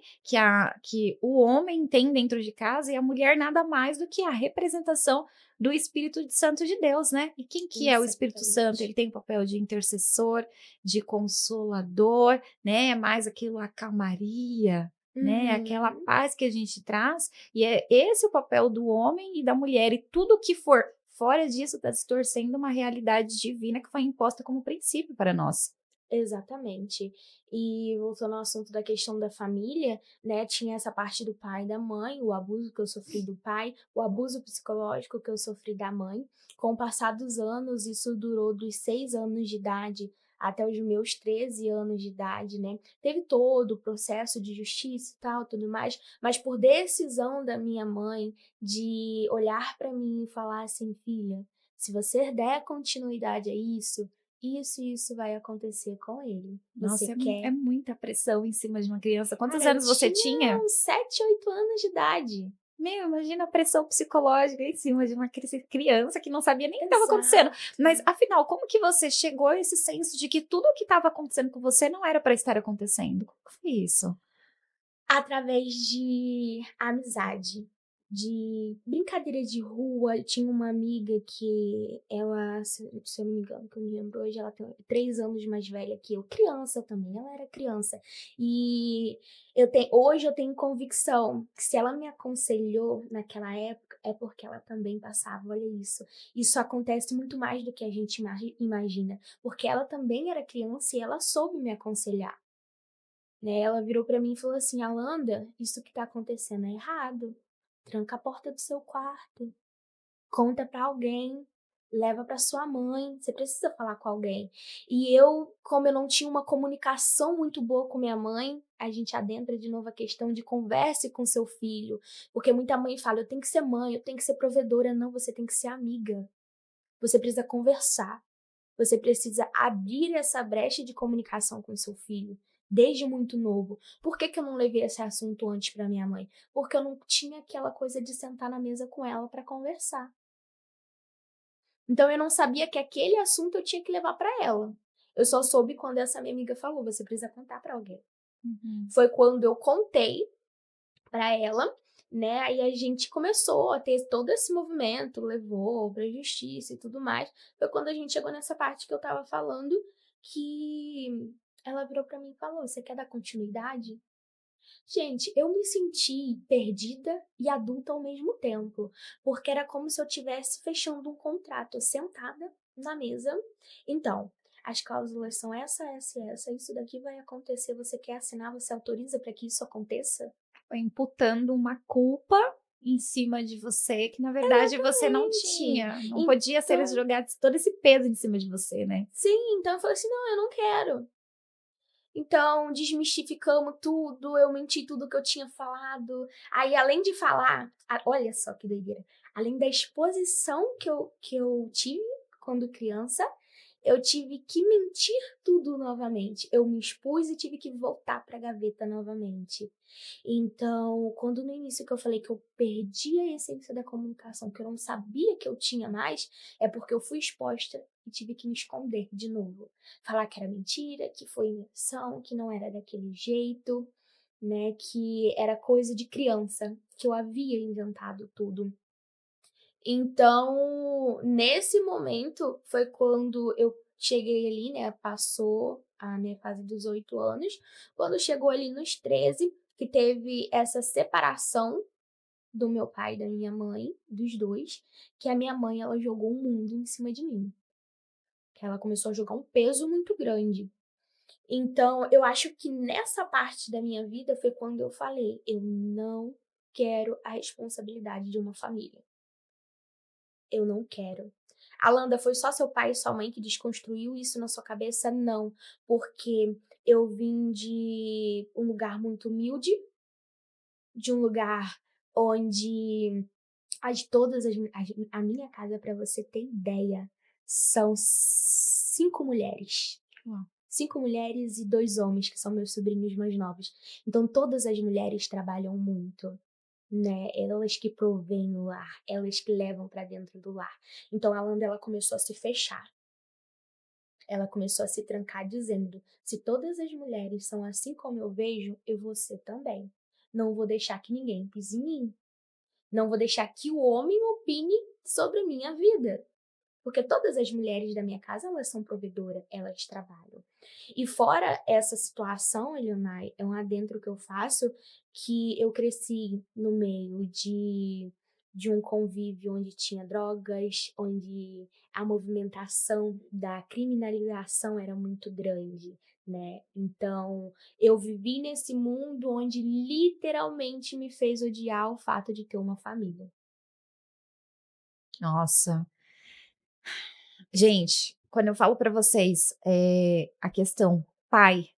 que o homem tem dentro de casa, e a mulher nada mais do que a representação do Espírito Santo de Deus, né? E quem que é o Espírito Santo? Ele Exatamente. tem o papel de intercessor, de consolador, né? É mais aquilo, a calmaria, né? Aquela Uhum. paz que a gente traz, e é esse o papel do homem e da mulher, e tudo que for fora disso está distorcendo uma realidade divina que foi imposta como princípio para nós. Exatamente. E voltando ao assunto da questão da família, né, tinha essa parte do pai e da mãe, o abuso que eu sofri do pai, o abuso psicológico que eu sofri da mãe. Com o passar dos anos, isso durou dos 6 anos de idade até os meus 13 anos de idade, né? Teve todo o processo de justiça e tal, tudo mais, mas por decisão da minha mãe de olhar para mim e falar assim, filha, se você der continuidade a isso vai acontecer com ele. Você Nossa, é quer? muita pressão em cima de uma criança. Quantos Cara, eu anos você tinha tinha? uns 7, 8 anos de idade. Meu, imagina a pressão psicológica em cima de uma criança que não sabia nem o que estava acontecendo. Exato. Mas, afinal, como que você chegou a esse senso de que tudo o que estava acontecendo com você não era para estar acontecendo? Como que foi isso? Através de amizade, de brincadeira de rua. Tinha uma amiga que ela, se eu não me engano, que eu me lembro hoje, ela tem 3 anos mais velha que eu. Criança também, ela era criança. E hoje eu tenho convicção que se ela me aconselhou naquela época, é porque ela também passava, olha isso. Isso acontece muito mais do que a gente imagina, porque ela também era criança e ela soube me aconselhar. Né, ela virou pra mim e falou assim: "Alanda, isso que tá acontecendo é errado. Tranca a porta do seu quarto, conta pra alguém, leva pra sua mãe, você precisa falar com alguém". E eu, como eu não tinha uma comunicação muito boa com minha mãe, a gente adentra de novo a questão de converse com seu filho, porque muita mãe fala: "Eu tenho que ser mãe, eu tenho que ser provedora". Não, você tem que ser amiga. Você precisa conversar. Você precisa abrir essa brecha de comunicação com seu filho, desde muito novo. Por que que eu não levei esse assunto antes para minha mãe? Porque eu não tinha aquela coisa de sentar na mesa com ela para conversar. Então eu não sabia que aquele assunto eu tinha que levar para ela. Eu só soube quando essa minha amiga falou: "Você precisa contar para alguém". Uhum. Foi quando eu contei para ela, né, aí a gente começou a ter todo esse movimento, levou pra justiça e tudo mais. Foi quando a gente chegou nessa parte que eu estava falando, que ela virou pra mim e falou: "Você quer dar continuidade?". Gente, eu me senti perdida e adulta ao mesmo tempo, porque era como se eu estivesse fechando um contrato, sentada na mesa. Então, as cláusulas são essa e essa, isso daqui vai acontecer, você quer assinar, você autoriza para que isso aconteça? Foi imputando uma culpa em cima de você que, na verdade, você não Exatamente. tinha. Não podia ser Então, jogado todo esse peso em cima de você, né? sim, então eu falei assim: "Não, eu não quero". Então, desmistificamos tudo, eu menti tudo que eu tinha falado. Aí, além de falar, olha só que doideira, além da exposição que eu tive quando criança, eu tive que mentir tudo novamente. Eu me expus e tive que voltar para a gaveta novamente. Então, quando no início que eu falei que eu perdi a essência da comunicação, que eu não sabia que eu tinha mais, é porque eu fui exposta e tive que me esconder de novo. Falar que era mentira, que foi invenção, que não era daquele jeito, né, que era coisa de criança, que eu havia inventado tudo. Então, nesse momento foi quando eu cheguei ali, né, passou a minha fase dos 8 anos, quando chegou ali nos 13, que teve essa separação do meu pai e da minha mãe, dos 2, que a minha mãe ela jogou um mundo em cima de mim, que ela começou a jogar um peso muito grande. Então, eu acho que nessa parte da minha vida foi quando eu falei: "Eu não quero a responsabilidade de uma família. Eu não quero". Alanda, foi só seu pai e sua mãe que desconstruiu isso na sua cabeça? Não, porque eu vim de um lugar muito humilde, de um lugar onde a minha casa, para você ter ideia, São 5 mulheres. Uau. 5 mulheres e 2 homens, que são meus sobrinhos mais novos. Então todas as mulheres trabalham muito, né, elas que provêm o lar, elas que levam para dentro do lar. Então a Landa, ela começou a se fechar, ela começou a se trancar dizendo: "Se todas as mulheres são assim como eu vejo, eu vou ser também. Não vou deixar que ninguém pise em mim. Não vou deixar que o homem opine sobre minha vida. Porque todas as mulheres da minha casa, elas são provedoras, elas trabalham." E fora essa situação, Elionai, é um adentro que eu faço, que eu cresci no meio de um convívio onde tinha drogas, onde a movimentação da criminalização era muito grande, né? Então, eu vivi nesse mundo onde literalmente me fez odiar o fato de ter uma família. Nossa. Gente, quando eu falo para vocês, a questão pai,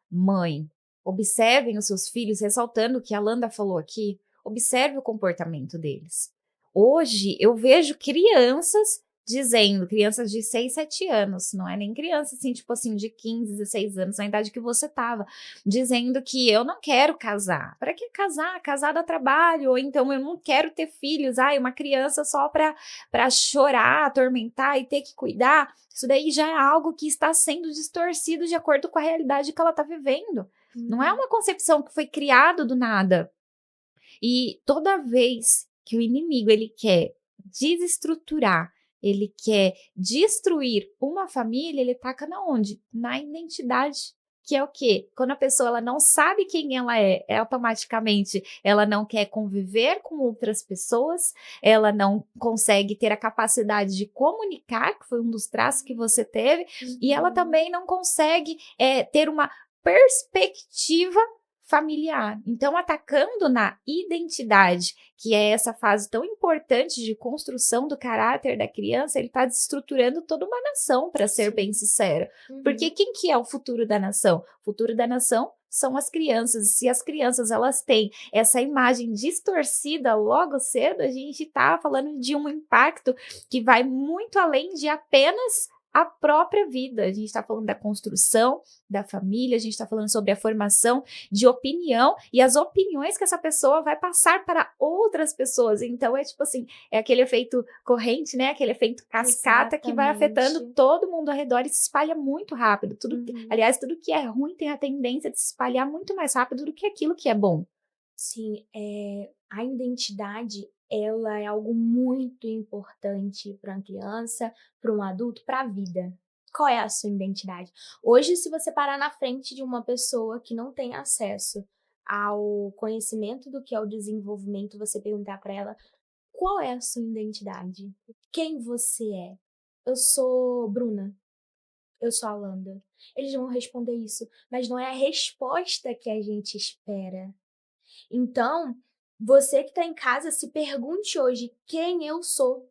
mãe, observem os seus filhos, ressaltando o que a Landa falou aqui, observe o comportamento deles. Hoje eu vejo crianças dizendo, crianças de 6, 7 anos, não é nem criança assim, tipo assim, de 15, 16 anos, na idade que você tava, dizendo que eu não quero casar. Para que casar? Casar dá trabalho, ou então eu não quero ter filhos, uma criança só para chorar, atormentar e ter que cuidar. Isso daí já é algo que está sendo distorcido de acordo com a realidade que ela está vivendo. Não é uma concepção que foi criada do nada. E toda vez que o inimigo ele quer desestruturar, ele quer destruir uma família, ele taca na onde? Na identidade. Que é o quê? Quando a pessoa ela não sabe quem ela é, automaticamente ela não quer conviver com outras pessoas, ela não consegue ter a capacidade de comunicar, que foi um dos traços que você teve, e ela também não consegue ter uma perspectiva familiar. Então, atacando na identidade, que é essa fase tão importante de construção do caráter da criança, ele está desestruturando toda uma nação, para ser bem sincero. Porque quem que é o futuro da nação? O futuro da nação são as crianças. Se as crianças elas têm essa imagem distorcida logo cedo, a gente está falando de um impacto que vai muito além de apenas a própria vida. A gente está falando da construção da família, a gente está falando sobre a formação de opinião e as opiniões que essa pessoa vai passar para outras pessoas. Então, é tipo assim, é aquele efeito corrente, né? Aquele efeito cascata que vai afetando todo mundo ao redor e se espalha muito rápido. Aliás, tudo que é ruim tem a tendência de se espalhar muito mais rápido do que aquilo que é bom. Sim, a identidade, ela é algo muito importante para uma criança, para um adulto, para a vida. Qual é a sua identidade? Hoje, se você parar na frente de uma pessoa que não tem acesso ao conhecimento do que é o desenvolvimento, você perguntar para ela: "Qual é a sua identidade? Quem você é?" "Eu sou Bruna." "Eu sou Alanda." Eles vão responder isso, mas não é a resposta que a gente espera. Então, você que está em casa, se pergunte hoje: quem eu sou?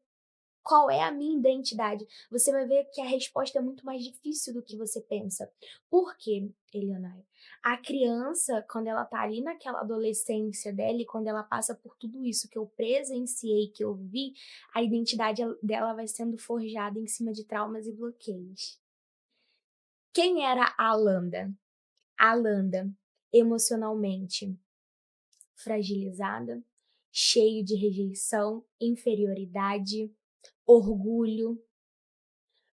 Qual é a minha identidade? Você vai ver que a resposta é muito mais difícil do que você pensa. Por quê, Elionai? A criança, quando ela tá ali naquela adolescência dela e quando ela passa por tudo isso que eu presenciei, que eu vi, a identidade dela vai sendo forjada em cima de traumas e bloqueios. Quem era a Alanda? A Alanda, emocionalmente fragilizada, cheio de rejeição, inferioridade, orgulho.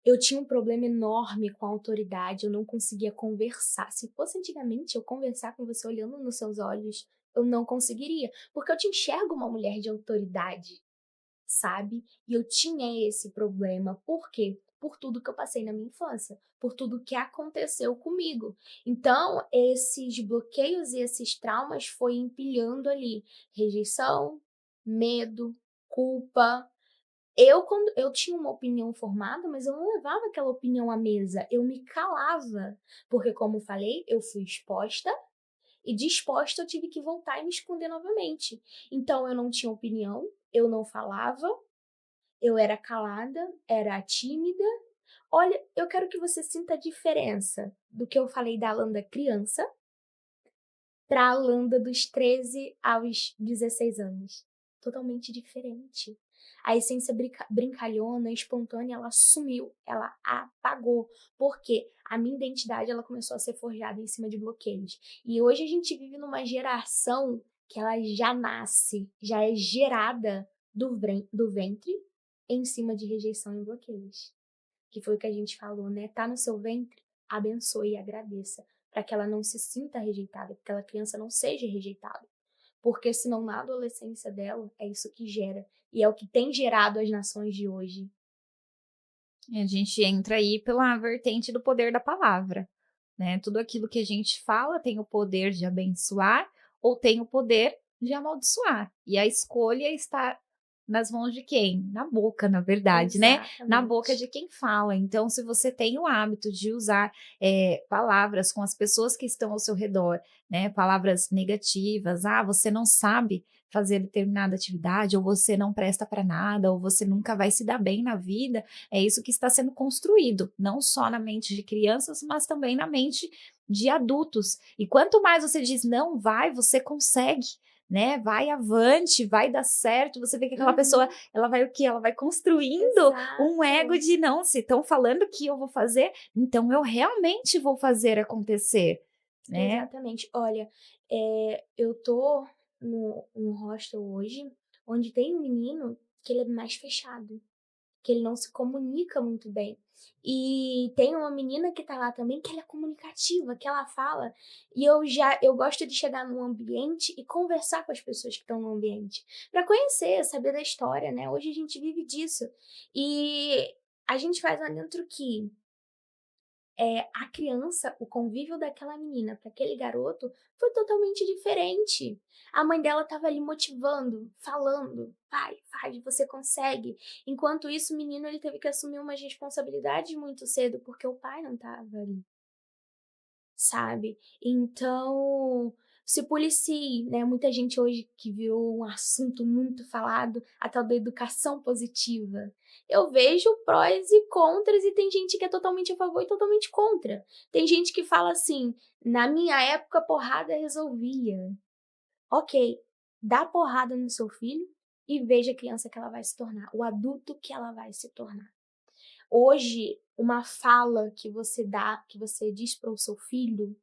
Eu tinha um problema enorme com a autoridade, eu não conseguia conversar. Se fosse antigamente eu conversar com você olhando nos seus olhos, eu não conseguiria, porque eu te enxergo uma mulher de autoridade, sabe? E eu tinha esse problema. Por quê? Por tudo que eu passei na minha infância, por tudo que aconteceu comigo. Então, esses bloqueios e esses traumas foi empilhando ali rejeição, medo, culpa. Quando eu tinha uma opinião formada, mas eu não levava aquela opinião à mesa, eu me calava, porque como falei, eu fui exposta e disposta eu tive que voltar e me esconder novamente. Então eu não tinha opinião, eu não falava, eu era calada, era tímida. Olha, eu quero que você sinta a diferença do que eu falei da Alanda criança para a Alanda dos 13 aos 16 anos. Totalmente diferente. A essência brincalhona, espontânea, ela sumiu, ela apagou. Por quê? A minha identidade, ela começou a ser forjada em cima de bloqueios. E hoje a gente vive numa geração que ela já nasce, já é gerada do ventre em cima de rejeição e bloqueios. Que foi o que a gente falou, né? Tá no seu ventre, abençoe e agradeça, para que ela não se sinta rejeitada, que aquela criança não seja rejeitada. Porque senão na adolescência dela é isso que gera, e é o que tem gerado as nações de hoje. E a gente entra aí pela vertente do poder da palavra, né? Tudo aquilo que a gente fala tem o poder de abençoar ou tem o poder de amaldiçoar. E a escolha está nas mãos de quem? Na boca, na verdade, né? Na boca de quem fala. Então, se você tem o hábito de usar palavras com as pessoas que estão ao seu redor, né? Palavras negativas, você não sabe fazer determinada atividade, ou você não presta para nada, ou você nunca vai se dar bem na vida, é isso que está sendo construído, não só na mente de crianças, mas também na mente de adultos. E quanto mais você diz, não, vai, você consegue, né? Vai avante, vai dar certo. Você vê que aquela pessoa, ela vai o quê? Ela vai construindo um ego de não, se estão falando que eu vou fazer, então eu realmente vou fazer acontecer, né? Exatamente. Olha, eu tô no hostel hoje, onde tem um menino que ele é mais fechado, que ele não se comunica muito bem. E tem uma menina que tá lá também que ela é comunicativa, que ela fala, e eu gosto de chegar num ambiente e conversar com as pessoas que estão no ambiente, para conhecer, saber da história, né? Hoje a gente vive disso. E a gente faz lá dentro que a criança, o convívio daquela menina para aquele garoto foi totalmente diferente. A mãe dela estava ali motivando, falando, vai, faz, você consegue. Enquanto isso, o menino ele teve que assumir umas responsabilidades muito cedo, porque o pai não estava ali, sabe? Então, se policie, né? Muita gente hoje que virou um assunto muito falado, a tal da educação positiva. Eu vejo prós e contras e tem gente que é totalmente a favor e totalmente contra. Tem gente que fala assim, na minha época porrada resolvia. Ok, dá porrada no seu filho e veja a criança que ela vai se tornar, o adulto que ela vai se tornar. Hoje, uma fala que você dá, que você diz para o seu filho,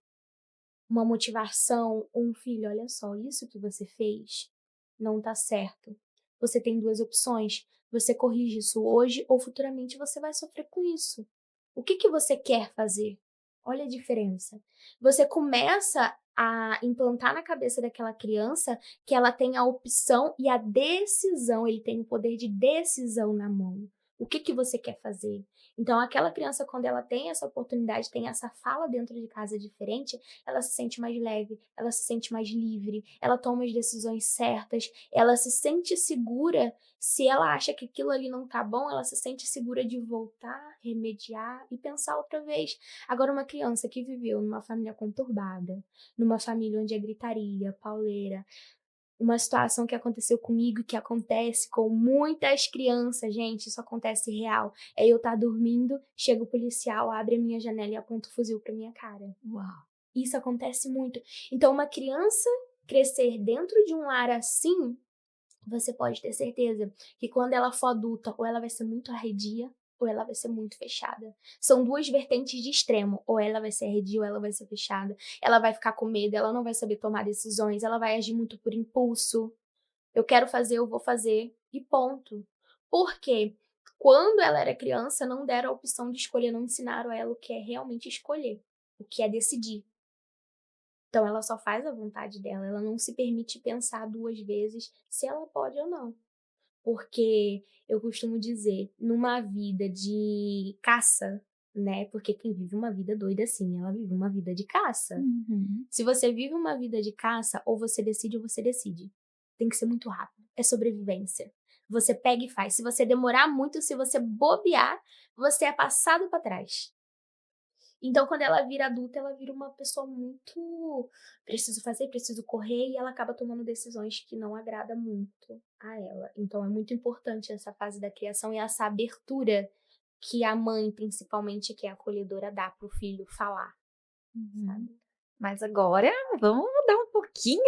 uma motivação, um filho, olha só, isso que você fez não tá certo. Você tem 2 opções, você corrige isso hoje ou futuramente você vai sofrer com isso. O que você quer fazer? Olha a diferença. Você começa a implantar na cabeça daquela criança que ela tem a opção e a decisão, ele tem o poder de decisão na mão. O que você quer fazer? Então, aquela criança, quando ela tem essa oportunidade, tem essa fala dentro de casa diferente, ela se sente mais leve, ela se sente mais livre, ela toma as decisões certas, ela se sente segura. Se ela acha que aquilo ali não tá bom, ela se sente segura de voltar, remediar e pensar outra vez. Agora, uma criança que viveu numa família conturbada, numa família onde é gritaria, pauleira, uma situação que aconteceu comigo, que acontece com muitas crianças, gente, isso acontece real. É eu estar dormindo, chega o policial, abre a minha janela e aponta o fuzil pra minha cara. Uau! Isso acontece muito. Então, uma criança crescer dentro de um lar assim, você pode ter certeza que quando ela for adulta, ou ela vai ser muito arredia, ou ela vai ser muito fechada. São 2 vertentes de extremo. Ou ela vai ser arredia, ou ela vai ser fechada. Ela vai ficar com medo, ela não vai saber tomar decisões, ela vai agir muito por impulso. Eu quero fazer, eu vou fazer, e ponto. Por quê? Quando ela era criança, não deram a opção de escolher, não ensinaram a ela o que é realmente escolher, o que é decidir. Então ela só faz a vontade dela, ela não se permite pensar 2 vezes se ela pode ou não. Porque eu costumo dizer, numa vida de caça, né? Porque quem vive uma vida doida assim, ela vive uma vida de caça. Uhum. Se você vive uma vida de caça, ou você decide ou você decide. Tem que ser muito rápido. É sobrevivência. Você pega e faz. Se você demorar muito, se você bobear, você é passado para trás. Então, quando ela vira adulta, ela vira uma pessoa muito preciso fazer, preciso correr, e ela acaba tomando decisões que não agradam muito a ela. Então, é muito importante essa fase da criação e essa abertura que a mãe, principalmente, que é acolhedora, dá pro filho falar, sabe? Mas agora vamos mudar um pouquinho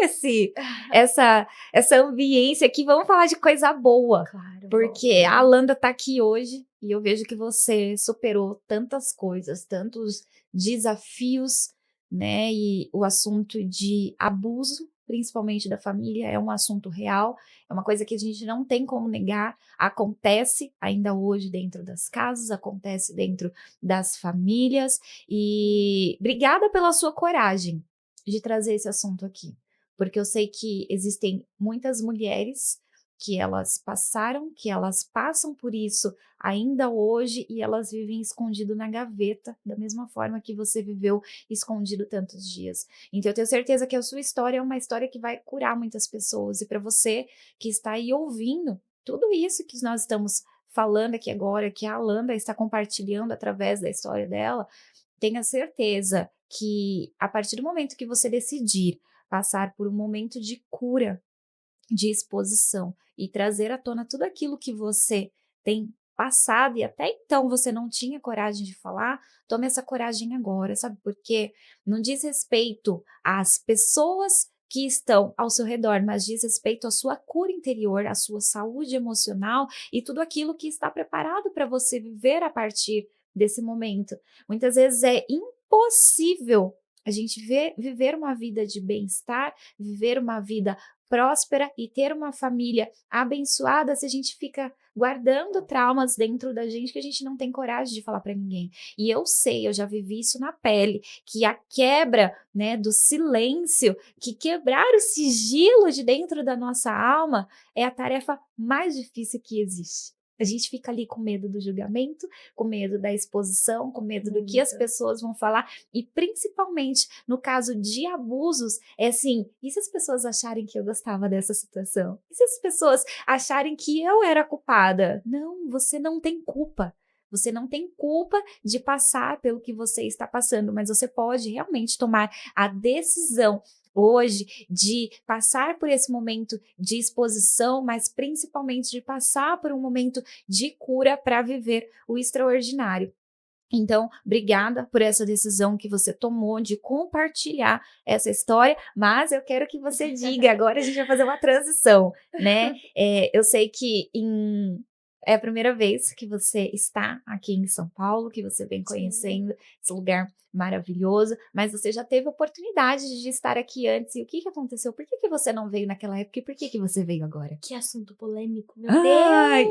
essa ambiência aqui, vamos falar de coisa boa. Claro. porque a Alanda tá aqui hoje e eu vejo que você superou tantas coisas, tantos desafios, né? E o assunto de abuso, principalmente da família, é um assunto real, é uma coisa que a gente não tem como negar, acontece ainda hoje dentro das casas, acontece dentro das famílias, e obrigada pela sua coragem de trazer esse assunto aqui, porque eu sei que existem muitas mulheres que elas passaram, que elas passam por isso ainda hoje e elas vivem escondido na gaveta, da mesma forma que você viveu escondido tantos dias. Então eu tenho certeza que a sua história é uma história que vai curar muitas pessoas, e para você que está aí ouvindo tudo isso que nós estamos falando aqui agora, que a Alanda está compartilhando através da história dela, tenha certeza que a partir do momento que você decidir passar por um momento de cura, de exposição e trazer à tona tudo aquilo que você tem passado e até então você não tinha coragem de falar, tome essa coragem agora, sabe por quê? Não diz respeito às pessoas que estão ao seu redor, mas diz respeito à sua cura interior, à sua saúde emocional e tudo aquilo que está preparado para você viver a partir desse momento. Muitas vezes é impossível a gente viver uma vida de bem-estar, viver uma vida próspera e ter uma família abençoada se a gente fica guardando traumas dentro da gente que a gente não tem coragem de falar para ninguém. E eu sei, eu já vivi isso na pele, que a quebra, né, do silêncio, que quebrar o sigilo de dentro da nossa alma é a tarefa mais difícil que existe. A gente fica ali com medo do julgamento, com medo da exposição, com medo do que as pessoas vão falar, e principalmente no caso de abusos, é assim, e se as pessoas acharem que eu gostava dessa situação? E se as pessoas acharem que eu era culpada? Não, você não tem culpa. Você não tem culpa de passar pelo que você está passando, mas você pode realmente tomar a decisão hoje de passar por esse momento de exposição, mas principalmente de passar por um momento de cura para viver o extraordinário. Então, obrigada por essa decisão que você tomou de compartilhar essa história, mas eu quero que você diga, agora a gente vai fazer uma transição, né? Eu sei que é a primeira vez que você está aqui em São Paulo, que você vem conhecendo esse lugar maravilhoso, mas você já teve oportunidade de estar aqui antes, e o que que aconteceu? Por que que você não veio naquela época e por que que você veio agora? Que assunto polêmico, meu Deus!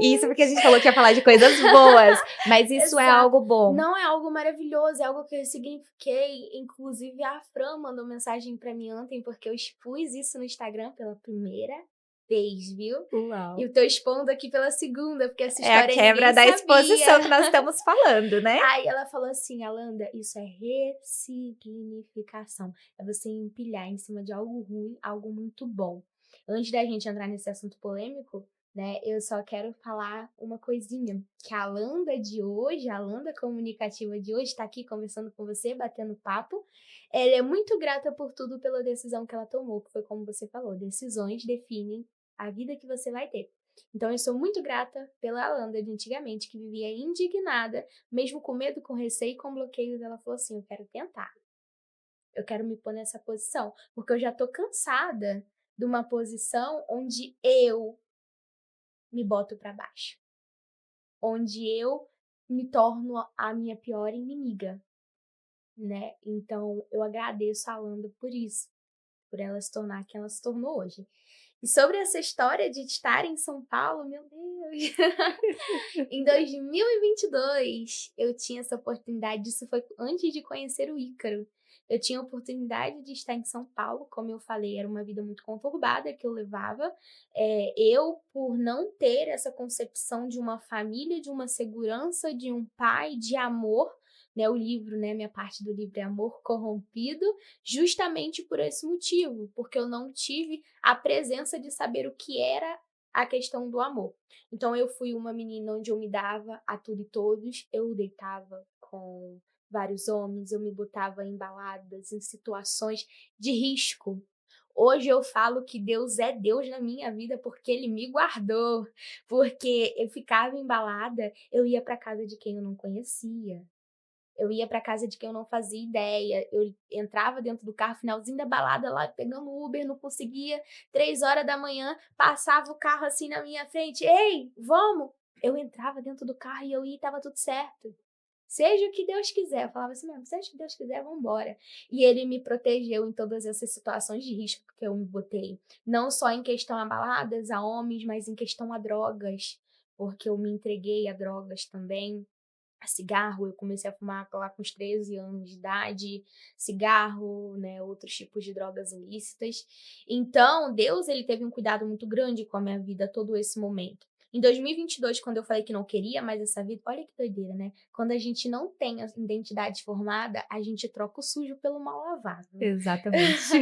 Isso Deus! porque a gente falou que ia falar de coisas boas, mas isso é algo bom. Não é algo maravilhoso, é algo que eu signifiquei. Inclusive, a Fran mandou mensagem pra mim ontem, porque eu expus isso no Instagram pela primeira vez, viu? Uau. E eu tô expondo aqui pela segunda, porque essa É a história quebra da ninguém exposição sabia. que nós estamos falando, né? Aí ela falou assim, Alanda, isso é ressignificação. É você empilhar em cima de algo ruim, algo muito bom. Antes da gente entrar nesse assunto polêmico, né, eu só quero falar uma coisinha, que a Alanda de hoje, a Alanda comunicativa de hoje, está aqui conversando com você, batendo papo. Ela é muito grata por tudo, pela decisão que ela tomou, que foi como você falou, decisões definem a vida que você vai ter. Então eu sou muito grata pela Alanda de antigamente, que vivia indignada, mesmo com medo, com receio, com bloqueios. Ela falou assim, eu quero tentar, eu quero me pôr nessa posição, porque eu já tô cansada de uma posição onde eu me boto para baixo, onde eu me torno a minha pior inimiga, né? Então eu agradeço a Alanda por isso, por ela se tornar quem ela se tornou hoje. E sobre essa história de estar em São Paulo, meu Deus! Em 2022, eu tinha essa oportunidade, isso foi antes de conhecer o Ícaro. Eu tinha a oportunidade de estar em São Paulo, como eu falei, era uma vida muito conturbada que eu levava. Eu, por não ter essa concepção de uma família, de uma segurança, de um pai, de amor, né, o livro, né, minha parte do livro é Amor Corrompido, justamente por esse motivo, porque eu não tive a presença de saber o que era a questão do amor. Então eu fui uma menina onde eu me dava a tudo e todos, eu deitava com vários homens, eu me botava em baladas, em situações de risco. Hoje eu falo que Deus é Deus na minha vida porque Ele me guardou, porque eu ficava embalada, eu ia para casa de quem eu não conhecia. Eu ia pra casa de quem eu não fazia ideia, eu entrava dentro do carro, finalzinho da balada lá, pegando Uber, não conseguia, 3 horas da manhã, passava o carro assim na minha frente, ei, vamos! Eu entrava dentro do carro e eu ia e tava tudo certo. Seja o que Deus quiser, eu falava assim mesmo, seja o que Deus quiser, vamos embora. E ele me protegeu em todas essas situações de risco que eu me botei. Não só em questão a baladas, a homens, mas em questão a drogas, porque eu me entreguei a drogas também. A cigarro, eu comecei a fumar lá com os 13 anos de idade, cigarro, né, outros tipos de drogas ilícitas. Então, Deus, ele teve um cuidado muito grande com a minha vida todo esse momento. Em 2022, quando eu falei que não queria mais essa vida, olha que doideira, né? Quando a gente não tem a identidade formada, a gente troca o sujo pelo mal lavado. Exatamente.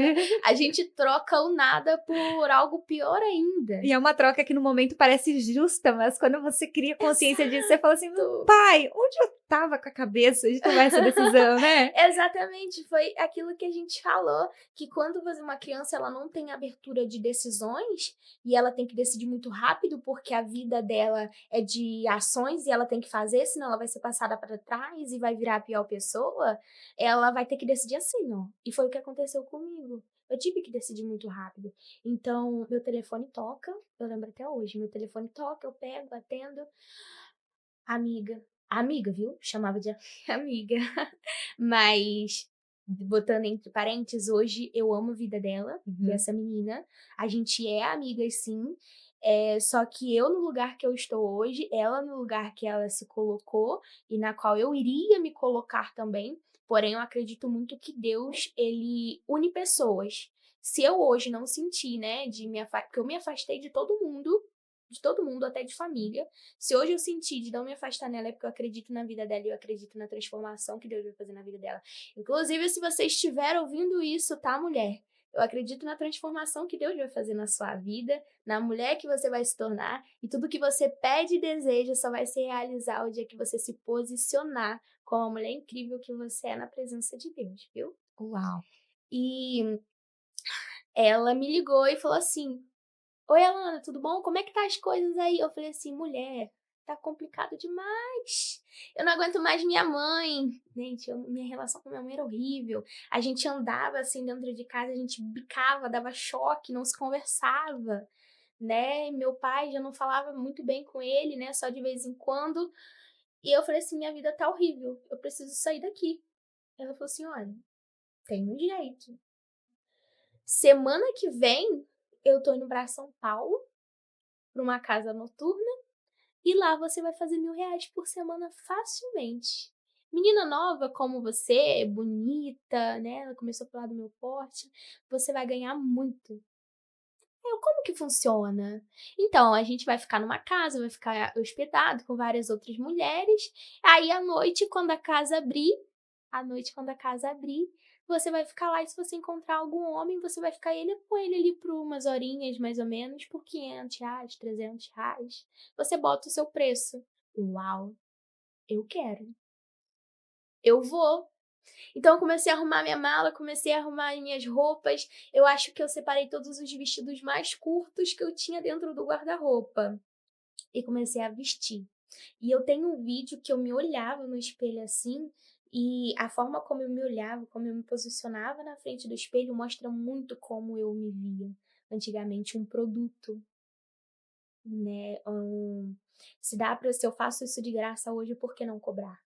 A gente troca o nada por algo pior ainda. E é uma troca que no momento parece justa, mas quando você cria consciência disso, você fala assim: Exato. pai, onde eu tava com a cabeça de tomar essa decisão, né? Exatamente, foi aquilo que a gente falou, que quando uma criança ela não tem abertura de decisões e ela tem que decidir muito rápido porque a vida dela é de ações e ela tem que fazer, senão ela vai ser passada para trás e vai virar a pior pessoa, ela vai ter que decidir assim, ó. E foi o que aconteceu comigo. Eu tive que decidir muito rápido. Então, meu telefone toca, eu lembro até hoje, meu telefone toca, eu pego, atendo, amiga. Amiga, viu? Chamava de amiga. Mas, botando entre parênteses, hoje eu amo a vida dela, que é essa menina. A gente é amigas, sim. Só que eu no lugar que eu estou hoje, ela no lugar que ela se colocou e na qual eu iria me colocar também. Porém, eu acredito muito que Deus, ele une pessoas. Se eu hoje não sentir, né, porque eu me afastei de todo mundo, até de família. Se hoje eu sentir de não me afastar nela, é porque eu acredito na vida dela e eu acredito na transformação que Deus vai fazer na vida dela. Inclusive, se você estiver ouvindo isso, tá, mulher? Eu acredito na transformação que Deus vai fazer na sua vida, na mulher que você vai se tornar, e tudo que você pede e deseja só vai se realizar o dia que você se posicionar como a mulher incrível que você é na presença de Deus, viu? Uau. E ela me ligou e falou assim: oi, Alana, tudo bom? Como é que tá as coisas aí? Eu falei assim, mulher, tá complicado demais. Eu não aguento mais minha mãe. Gente, minha relação com minha mãe era horrível. A gente andava assim dentro de casa, a gente bicava, dava choque, não se conversava, né? Meu pai já não falava muito bem com ele, né? Só de vez em quando. E eu falei assim, minha vida tá horrível, eu preciso sair daqui. Ela falou assim, olha, tem um jeito. Semana que vem, eu tô indo pra São Paulo, pra uma casa noturna, e lá você vai fazer R$ 1.000 por semana facilmente. Menina nova como você, bonita, né? Ela começou a falar do meu porte. Você vai ganhar muito. Como que funciona? Então, a gente vai ficar numa casa, vai ficar hospedado com várias outras mulheres. Aí, à noite, quando a casa abrir, você vai ficar lá e se você encontrar algum homem, você vai ficar com ele ali por umas horinhas, mais ou menos, por R$ 500, R$ 300. Você bota o seu preço. Uau, eu quero. Eu vou. Então eu comecei a arrumar minha mala, comecei a arrumar minhas roupas. Eu acho que eu separei todos os vestidos mais curtos que eu tinha dentro do guarda-roupa e comecei a vestir. E eu tenho um vídeo que eu me olhava no espelho assim, e a forma como eu me olhava, como eu me posicionava na frente do espelho mostra muito como eu me via antigamente, um produto, né? Se eu faço isso de graça hoje, por que não cobrar?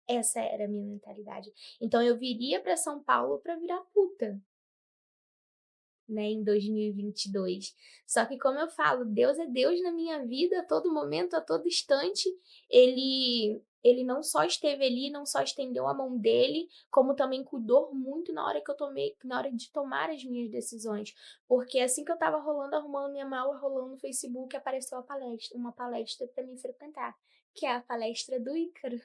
Essa era a minha mentalidade. Então eu viria para São Paulo para virar puta, né, em 2022. Só que como eu falo, Deus é Deus na minha vida a todo momento, a todo instante. Ele não só esteve ali, não só estendeu a mão dele, como também cuidou muito na hora de tomar as minhas decisões. Porque assim que eu estava arrumando minha mala, rolando no Facebook, apareceu uma palestra para mim frequentar, que é a palestra do Ícaro.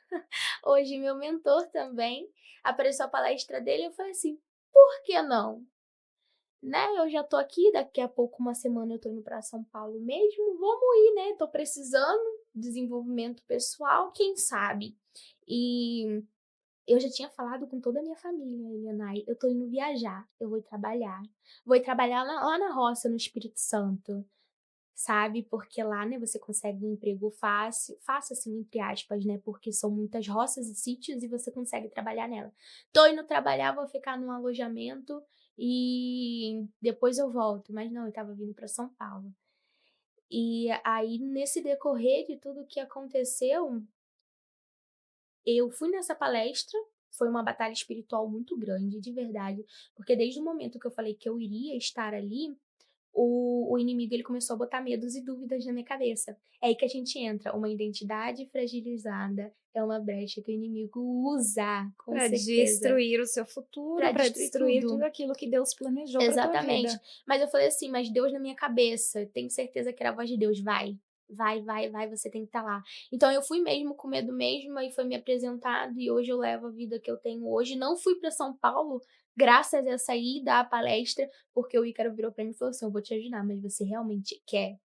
Hoje meu mentor também, apareceu a palestra dele e eu falei assim, por que não? Né, eu já tô aqui, daqui a pouco, uma semana eu tô indo pra São Paulo mesmo, vamos ir, né, tô precisando, desenvolvimento pessoal, quem sabe? E eu já tinha falado com toda a minha família, Elianai, eu tô indo viajar, eu vou trabalhar lá na roça, no Espírito Santo. sabe? Porque lá, né, você consegue um emprego fácil, fácil assim, entre aspas, né? Porque são muitas roças e sítios e você consegue trabalhar nela. Tô indo trabalhar, vou ficar num alojamento e depois eu volto. Mas não, eu tava vindo para São Paulo. E aí, nesse decorrer de tudo que aconteceu, eu fui nessa palestra, foi uma batalha espiritual muito grande, de verdade, porque desde o momento que eu falei que eu iria estar ali, o inimigo ele começou a botar medos e dúvidas na minha cabeça. É aí que a gente entra, uma identidade fragilizada é uma brecha que o inimigo usa, com Para certeza, destruir o seu futuro, para para destruir destruir tudo tudo. aquilo que Deus planejou para tua Exatamente. vida. Mas eu falei assim: "Mas Deus na minha cabeça, tenho certeza que era a voz de Deus, vai, vai, vai, vai, você tem que estar lá". Então eu fui mesmo com medo mesmo, aí foi me apresentado e hoje eu levo a vida que eu tenho hoje. Não fui para São Paulo graças a essa ida à palestra, porque o Ícaro virou para mim e falou assim: "Eu vou te ajudar, mas você realmente quer?".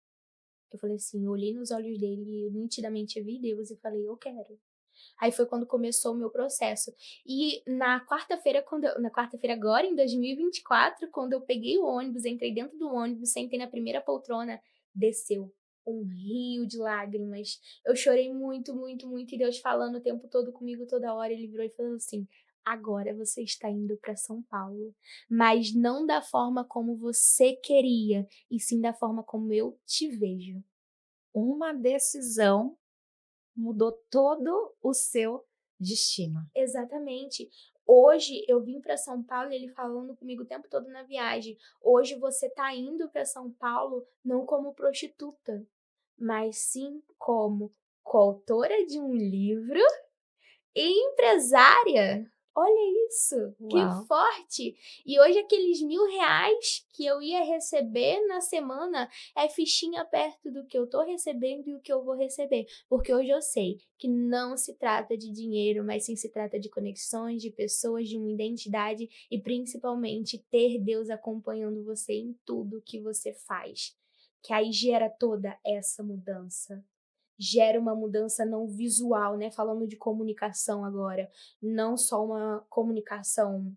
Eu falei assim, eu olhei nos olhos dele e eu nitidamente vi Deus e falei: "Eu quero". Aí foi quando começou o meu processo. E na quarta-feira agora, em 2024, quando eu peguei o ônibus, entrei dentro do ônibus, sentei na primeira poltrona, desceu um rio de lágrimas. Eu chorei muito, muito, muito, e Deus falando o tempo todo comigo, toda hora, ele virou e falou assim: "Agora você está indo para São Paulo, mas não da forma como você queria, e sim da forma como eu te vejo". Uma decisão mudou todo o seu destino. Exatamente. Hoje eu vim para São Paulo e ele falando comigo o tempo todo na viagem. Hoje você tá indo para São Paulo não como prostituta, mas sim como coautora de um livro e empresária. Olha isso, que Uau! forte! E hoje aqueles R$ 1.000 que eu ia receber na semana é fichinha perto do que eu tô recebendo e o que eu vou receber. Porque hoje eu sei que não se trata de dinheiro, mas sim se trata de conexões, de pessoas, de uma identidade e principalmente ter Deus acompanhando você em tudo que você faz. Que aí gera toda essa mudança, gera uma mudança não visual, né, falando de comunicação agora, não só uma comunicação,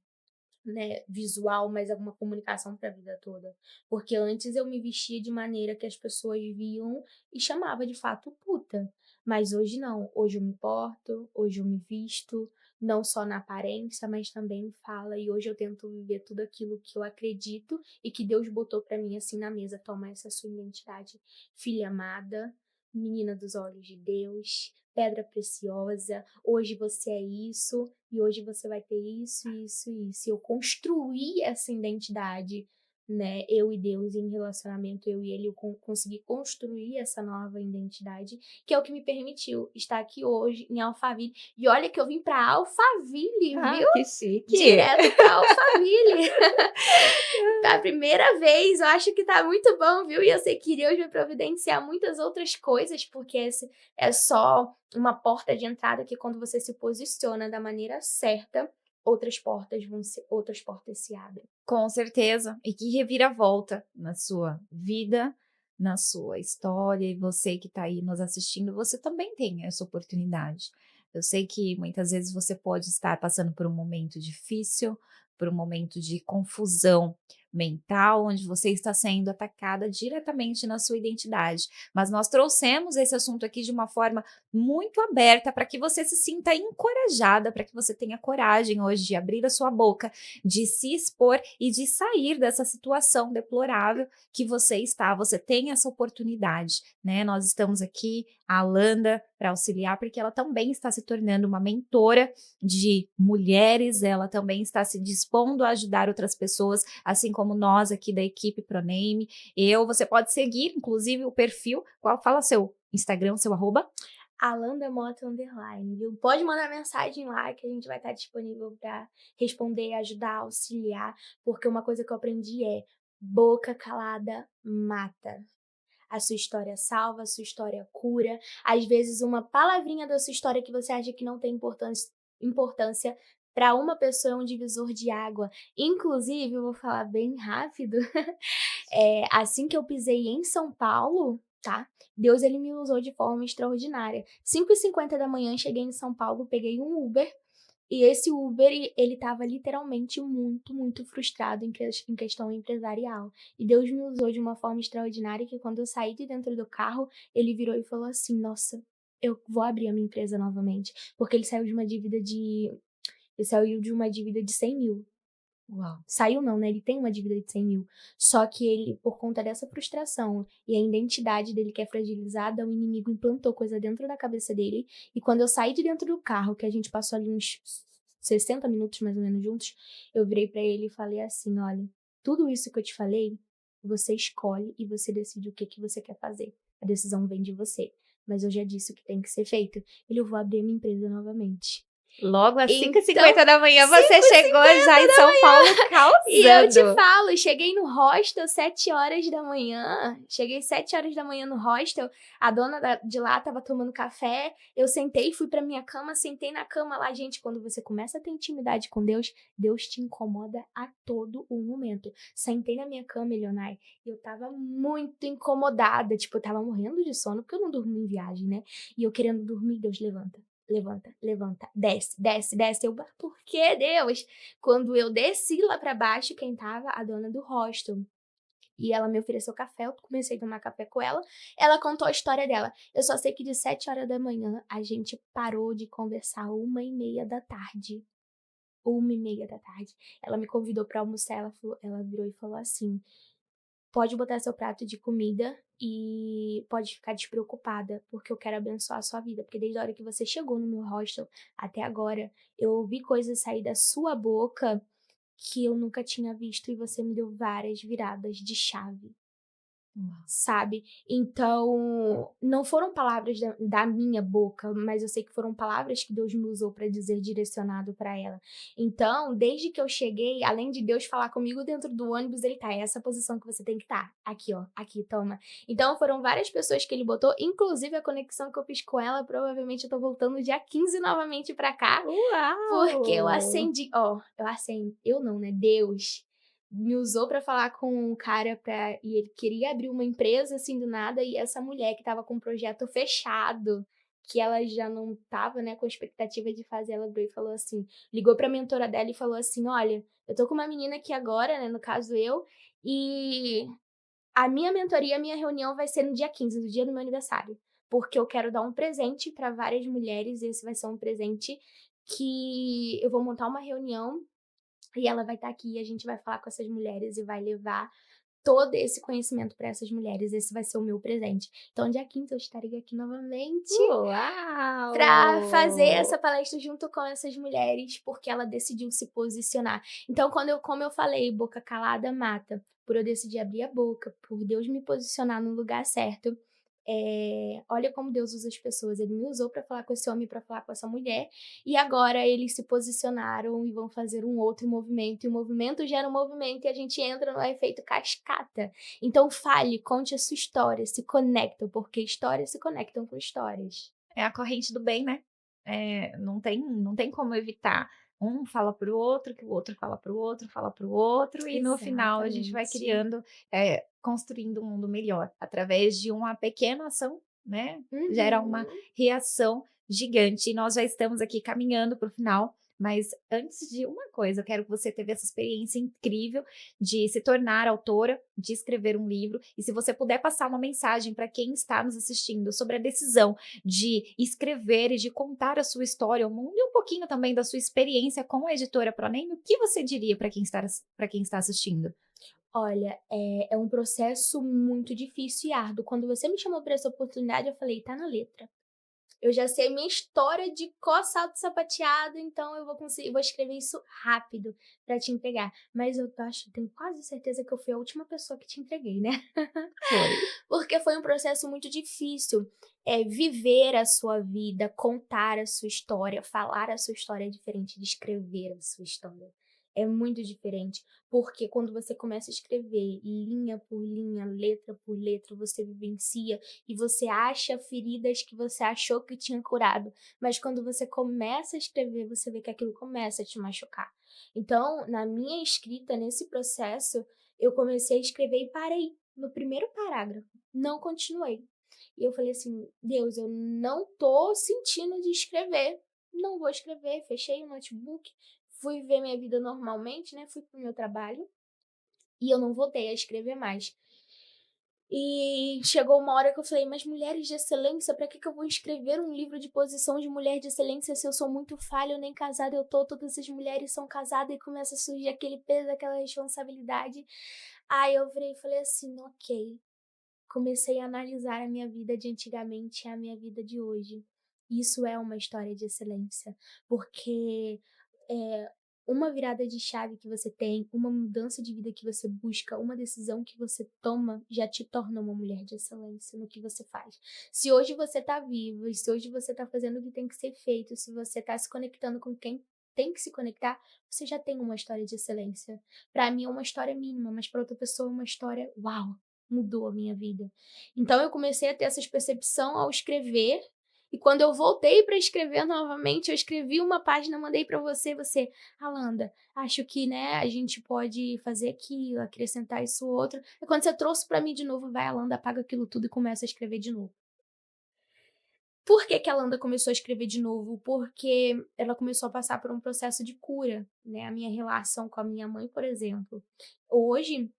né, visual, mas alguma comunicação para a vida toda. Porque antes eu me vestia de maneira que as pessoas viam e chamava de fato puta. Mas hoje não. Hoje eu me porto, hoje eu me visto, não só na aparência, mas também fala. E hoje eu tento viver tudo aquilo que eu acredito e que Deus botou para mim assim na mesa. Toma essa sua identidade, filha amada, menina dos olhos de Deus, pedra preciosa, hoje você é isso, e hoje você vai ter isso, isso, isso. Eu construí essa identidade, né? Eu e Deus em relacionamento, eu e ele, eu consegui construir essa nova identidade, que é o que me permitiu estar aqui hoje em Alphaville. E olha que eu vim para Alphaville, Ah, viu? que chique! Direto para Alphaville. A primeira vez, eu acho que tá muito bom, viu? E eu sei que Deus vai providenciar muitas outras coisas, porque esse é só uma porta de entrada que quando você se posiciona da maneira certa, outras portas se abrem. Com certeza. E que reviravolta na sua vida, na sua história, e você que está aí nos assistindo, você também tem essa oportunidade. Eu sei que muitas vezes você pode estar passando por um momento difícil, por um momento de confusão mental, onde você está sendo atacada diretamente na sua identidade. Mas nós trouxemos esse assunto aqui de uma forma muito aberta para que você se sinta encorajada, para que você tenha coragem hoje de abrir a sua boca, de se expor e de sair dessa situação deplorável que você está. Você tem essa oportunidade, né? Nós estamos aqui, a Alanda, para auxiliar, porque ela também está se tornando uma mentora de mulheres, ela também está se dispondo a ajudar outras pessoas, assim como nós aqui da equipe Proname. Você pode seguir, inclusive, o perfil, fala seu Instagram, seu arroba. Alanda Mota _, viu? Pode mandar mensagem lá que a gente vai estar disponível para responder, ajudar, auxiliar, porque uma coisa que eu aprendi é: boca calada mata. A sua história salva, a sua história cura. Às vezes, uma palavrinha da sua história que você acha que não tem importância para uma pessoa é um divisor de água. Inclusive, eu vou falar bem rápido. Assim que eu pisei em São Paulo, tá? Deus ele me usou de forma extraordinária. 5h50 da manhã, cheguei em São Paulo, peguei um Uber E esse Uber, ele estava literalmente muito, muito frustrado em questão empresarial. E Deus me usou de uma forma extraordinária que quando eu saí de dentro do carro, ele virou e falou assim: "Nossa, eu vou abrir a minha empresa novamente", porque ele saiu de uma dívida de 100.000. Uau. Saiu não, né, ele tem uma dívida de 100.000. Só que ele, por conta dessa frustração e a identidade dele que é fragilizada, o inimigo implantou coisa dentro da cabeça dele, e quando eu saí de dentro do carro, que a gente passou ali uns 60 minutos mais ou menos juntos, eu virei pra ele e falei assim: "Olha, tudo isso que eu te falei, você escolhe e você decide o que que você quer fazer. A decisão vem de você, mas eu já disse o que tem que ser feito. Eu vou abrir a minha empresa novamente". Logo às Então 5h50 da manhã, você 5h50 chegou já em São Paulo e eu te causando. falo, cheguei no hostel 7 horas da manhã, cheguei 7 horas da manhã no hostel, a dona de lá estava tomando café, eu sentei, fui pra minha cama, sentei na cama lá. Gente, quando você começa a ter intimidade com Deus, Deus te incomoda a todo o momento. Sentei na minha cama, Elionai, e eu estava muito incomodada, tipo, eu estava morrendo de sono, porque eu não dormi em viagem, né, e eu querendo dormir, Deus levanta. Levanta, levanta, desce, desce, desce. Eu: "Por que, Deus?". Quando eu desci lá pra baixo, quem estava? A dona do hostel. E ela me ofereceu café, eu comecei a tomar café com ela. Ela contou a história dela. Eu só sei que de 7 horas da manhã a gente parou de conversar 1h30 da tarde. 1h30 da tarde. Ela me convidou pra almoçar, ela virou e falou assim: "Pode botar seu prato de comida e pode ficar despreocupada, porque eu quero abençoar a sua vida, porque desde a hora que você chegou no meu hostel até agora, eu ouvi coisas sair da sua boca que eu nunca tinha visto, e você me deu várias viradas de chave". Uau. Sabe? Então, não foram palavras da minha boca, mas eu sei que foram palavras que Deus me usou para dizer direcionado para ela. Então, desde que eu cheguei, além de Deus falar comigo dentro do ônibus, ele tá: "É essa posição que você tem que estar. Aqui, ó, aqui, toma". Então, foram várias pessoas que ele botou, inclusive a conexão que eu fiz com ela, provavelmente eu tô voltando dia 15 novamente pra cá, porque eu Uau! acendi, eu não, né, Deus me usou pra falar com um cara e ele queria abrir uma empresa, assim, do nada, e essa mulher que estava com um projeto fechado, que ela já não estava, né, com expectativa de fazer, ela veio e falou assim, ligou pra mentora dela e falou assim: "Olha, eu tô com uma menina aqui agora, né, no caso eu, e a minha mentoria, a minha reunião vai ser no dia 15, no dia do meu aniversário, porque eu quero dar um presente pra várias mulheres, e esse vai ser um presente que eu vou montar uma reunião e ela vai estar aqui, e a gente vai falar com essas mulheres e vai levar todo esse conhecimento para essas mulheres. Esse vai ser o meu presente". Então, dia 15 eu estarei aqui novamente para fazer essa Uau! palestra junto com essas mulheres, porque ela decidiu se posicionar. Então, como eu falei, boca calada mata. Por eu decidir abrir a boca, por Deus me posicionar no lugar certo, olha como Deus usa as pessoas. Ele me usou para falar com esse homem, para falar com essa mulher, e agora eles se posicionaram e vão fazer um outro movimento, e o movimento gera um movimento, e a gente entra no efeito cascata. Então fale, conte a sua história, se conectam, porque histórias se conectam com histórias. É a corrente do bem, né. Não tem como evitar. Um fala para o outro, que o outro fala para o outro, fala para o outro, e no final a gente vai Exatamente. criando, construindo um mundo melhor, através de uma pequena ação, né, gera uma Uhum. reação gigante. E nós já estamos aqui caminhando para o final, mas antes de uma coisa, eu quero que você teve essa experiência incrível de se tornar autora, de escrever um livro, e se você puder passar uma mensagem para quem está nos assistindo sobre a decisão de escrever e de contar a sua história ao mundo, e um pouquinho também da sua experiência com a editora ProName, o que você diria para quem está assistindo? Olha, é um processo muito difícil e árduo. Quando você me chamou para essa oportunidade, eu falei: "Tá na letra". Eu já sei minha história de có, salto sapateado, então eu vou escrever isso rápido pra te entregar. Mas tenho quase certeza que eu fui a última pessoa que te entreguei, né. Foi. Porque foi um processo muito difícil. Viver a sua vida, contar a sua história, falar a sua história é diferente de escrever a sua história. É muito diferente, porque quando você começa a escrever linha por linha, letra por letra, você vivencia e você acha feridas que você achou que tinha curado, mas quando você começa a escrever, você vê que aquilo começa a te machucar. Então, na minha escrita, nesse processo, eu comecei a escrever e parei no primeiro parágrafo, não continuei. E eu falei assim: "Deus, eu não tô sentindo de escrever". não vou escrever, fechei o notebook, fui ver minha vida normalmente, né, fui pro meu trabalho, e eu não voltei a escrever mais. E chegou uma hora que eu falei, mas mulheres de excelência, pra que que eu vou escrever um livro de posição de mulher de excelência se eu sou muito falha, eu nem casada eu tô, todas as mulheres são casadas e começa a surgir aquele peso, aquela responsabilidade. Aí eu virei e falei assim, ok. Comecei a analisar a minha vida de antigamente e a minha vida de hoje. Isso é uma história de excelência, porque é uma virada de chave que você tem, uma mudança de vida que você busca, uma decisão que você toma, já te torna uma mulher de excelência no que você faz. Se hoje você tá vivo, e se hoje você tá fazendo o que tem que ser feito, se você tá se conectando com quem tem que se conectar, você já tem uma história de excelência. Para mim é uma história mínima, mas para outra pessoa é uma história, uau, mudou a minha vida. Então eu comecei a ter essa percepção ao escrever, e quando eu voltei para escrever novamente, eu escrevi uma página, mandei para você, Alanda, acho que, né, a gente pode fazer aquilo, acrescentar isso outro. E quando você trouxe para mim de novo, vai, Alanda, apaga aquilo tudo e começa a escrever de novo. Por que que a Alanda começou a escrever de novo? Porque ela começou a passar por um processo de cura, né? A minha relação com a minha mãe, por exemplo. Hoje,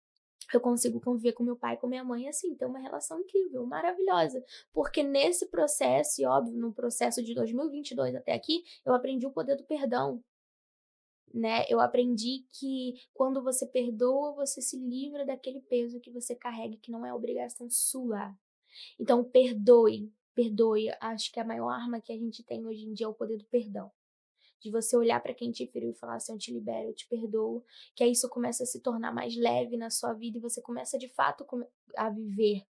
eu consigo conviver com meu pai e com minha mãe, assim, ter uma relação incrível, maravilhosa. Porque nesse processo, e óbvio, no processo de 2022 até aqui, eu aprendi o poder do perdão, né? Eu aprendi que quando você perdoa, você se livra daquele peso que você carrega, que não é obrigação sua. Então, perdoe, perdoe. Acho que a maior arma que a gente tem hoje em dia é o poder do perdão. De você olhar para quem te feriu e falar assim, eu te libero, eu te perdoo, que aí isso começa a se tornar mais leve na sua vida e você começa de fato a viver.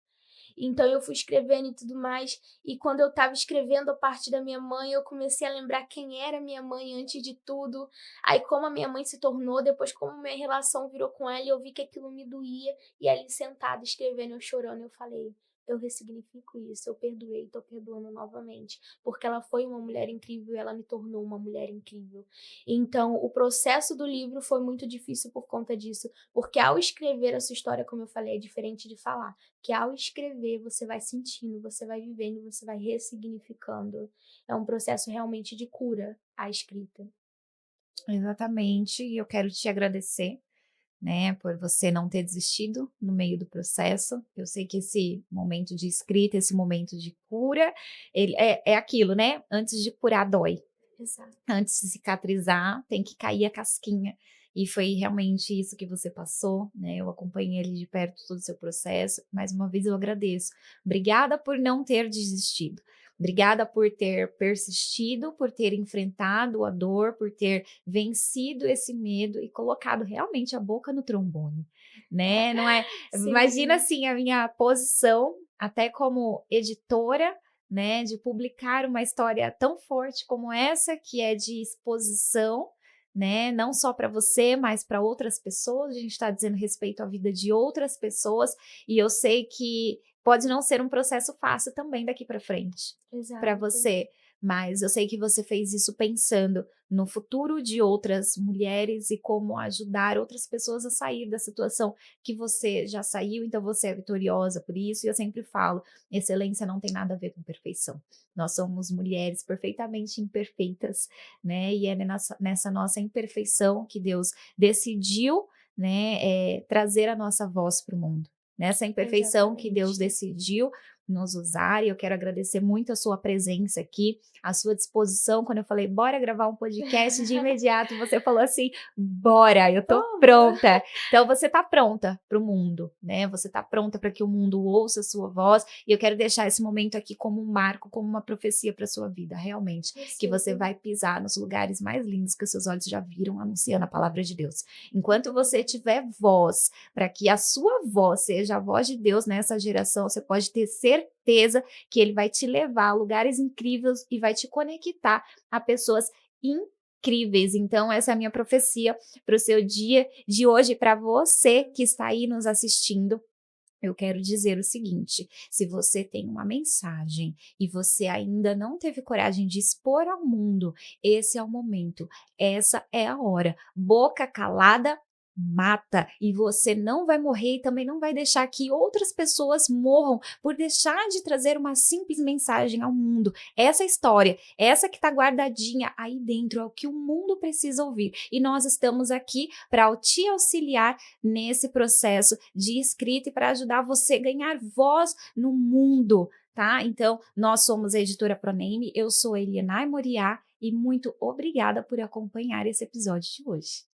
Então eu fui escrevendo e tudo mais, e quando eu estava escrevendo a parte da minha mãe, eu comecei a lembrar quem era minha mãe antes de tudo, aí como a minha mãe se tornou, depois como minha relação virou com ela, e eu vi que aquilo me doía, e ali sentada, escrevendo, eu chorando, eu falei, eu ressignifico isso, eu perdoei, tô perdoando novamente, porque ela foi uma mulher incrível e ela me tornou uma mulher incrível. Então, o processo do livro foi muito difícil por conta disso, porque ao escrever a sua história, como eu falei, é diferente de falar, que ao escrever você vai sentindo, você vai vivendo, você vai ressignificando. É um processo realmente de cura, a escrita. Exatamente, e eu quero te agradecer, né, por você não ter desistido no meio do processo. Eu sei que esse momento de escrita, esse momento de cura, ele é aquilo, né? Antes de curar, dói. Exato. Antes de cicatrizar, tem que cair a casquinha. E foi realmente isso que você passou, né? Eu acompanhei ele de perto todo o seu processo. Mais uma vez eu agradeço. Obrigada por não ter desistido. Obrigada por ter persistido, por ter enfrentado a dor, por ter vencido esse medo e colocado realmente a boca no trombone, né? Não é? Imagina Sim. assim a minha posição, até como editora, né, de publicar uma história tão forte como essa, que é de exposição, né, não só para você, mas para outras pessoas. A gente está dizendo respeito à vida de outras pessoas, e eu sei que pode não ser um processo fácil também daqui para frente, para Exato. você, mas eu sei que você fez isso pensando no futuro de outras mulheres e como ajudar outras pessoas a sair da situação que você já saiu, então você é vitoriosa por isso, e eu sempre falo, excelência não tem nada a ver com perfeição. Nós somos mulheres perfeitamente imperfeitas, né? E é nessa nossa imperfeição que Deus decidiu, né, trazer a nossa voz para o mundo. Nessa imperfeição que Deus Exatamente. decidiu nos usar, e eu quero agradecer muito a sua presença aqui, a sua disposição. Quando eu falei, bora gravar um podcast, de imediato você falou assim, bora, eu tô Vamos! pronta. Então você tá pronta para o mundo, né? Você tá pronta para que o mundo ouça a sua voz, e eu quero deixar esse momento aqui como um marco, como uma profecia para sua vida, realmente, que você Recebo. vai pisar nos lugares mais lindos que os seus olhos já viram, anunciando a palavra de Deus. Enquanto você tiver voz, para que a sua voz seja a voz de Deus nessa geração, você pode ter certeza que ele vai te levar a lugares incríveis e vai te conectar a pessoas incríveis. Então, essa é a minha profecia para o seu dia de hoje, para você que está aí nos assistindo. Eu quero dizer o seguinte: se você tem uma mensagem e você ainda não teve coragem de expor ao mundo, esse é o momento, essa é a hora. Boca calada mata, e você não vai morrer e também não vai deixar que outras pessoas morram por deixar de trazer uma simples mensagem ao mundo. Essa história, essa que está guardadinha aí dentro, é o que o mundo precisa ouvir. E nós estamos aqui para te auxiliar nesse processo de escrita e para ajudar você a ganhar voz no mundo, tá? Então, nós somos a Editora Proname, eu sou Elianai Moriá e muito obrigada por acompanhar esse episódio de hoje.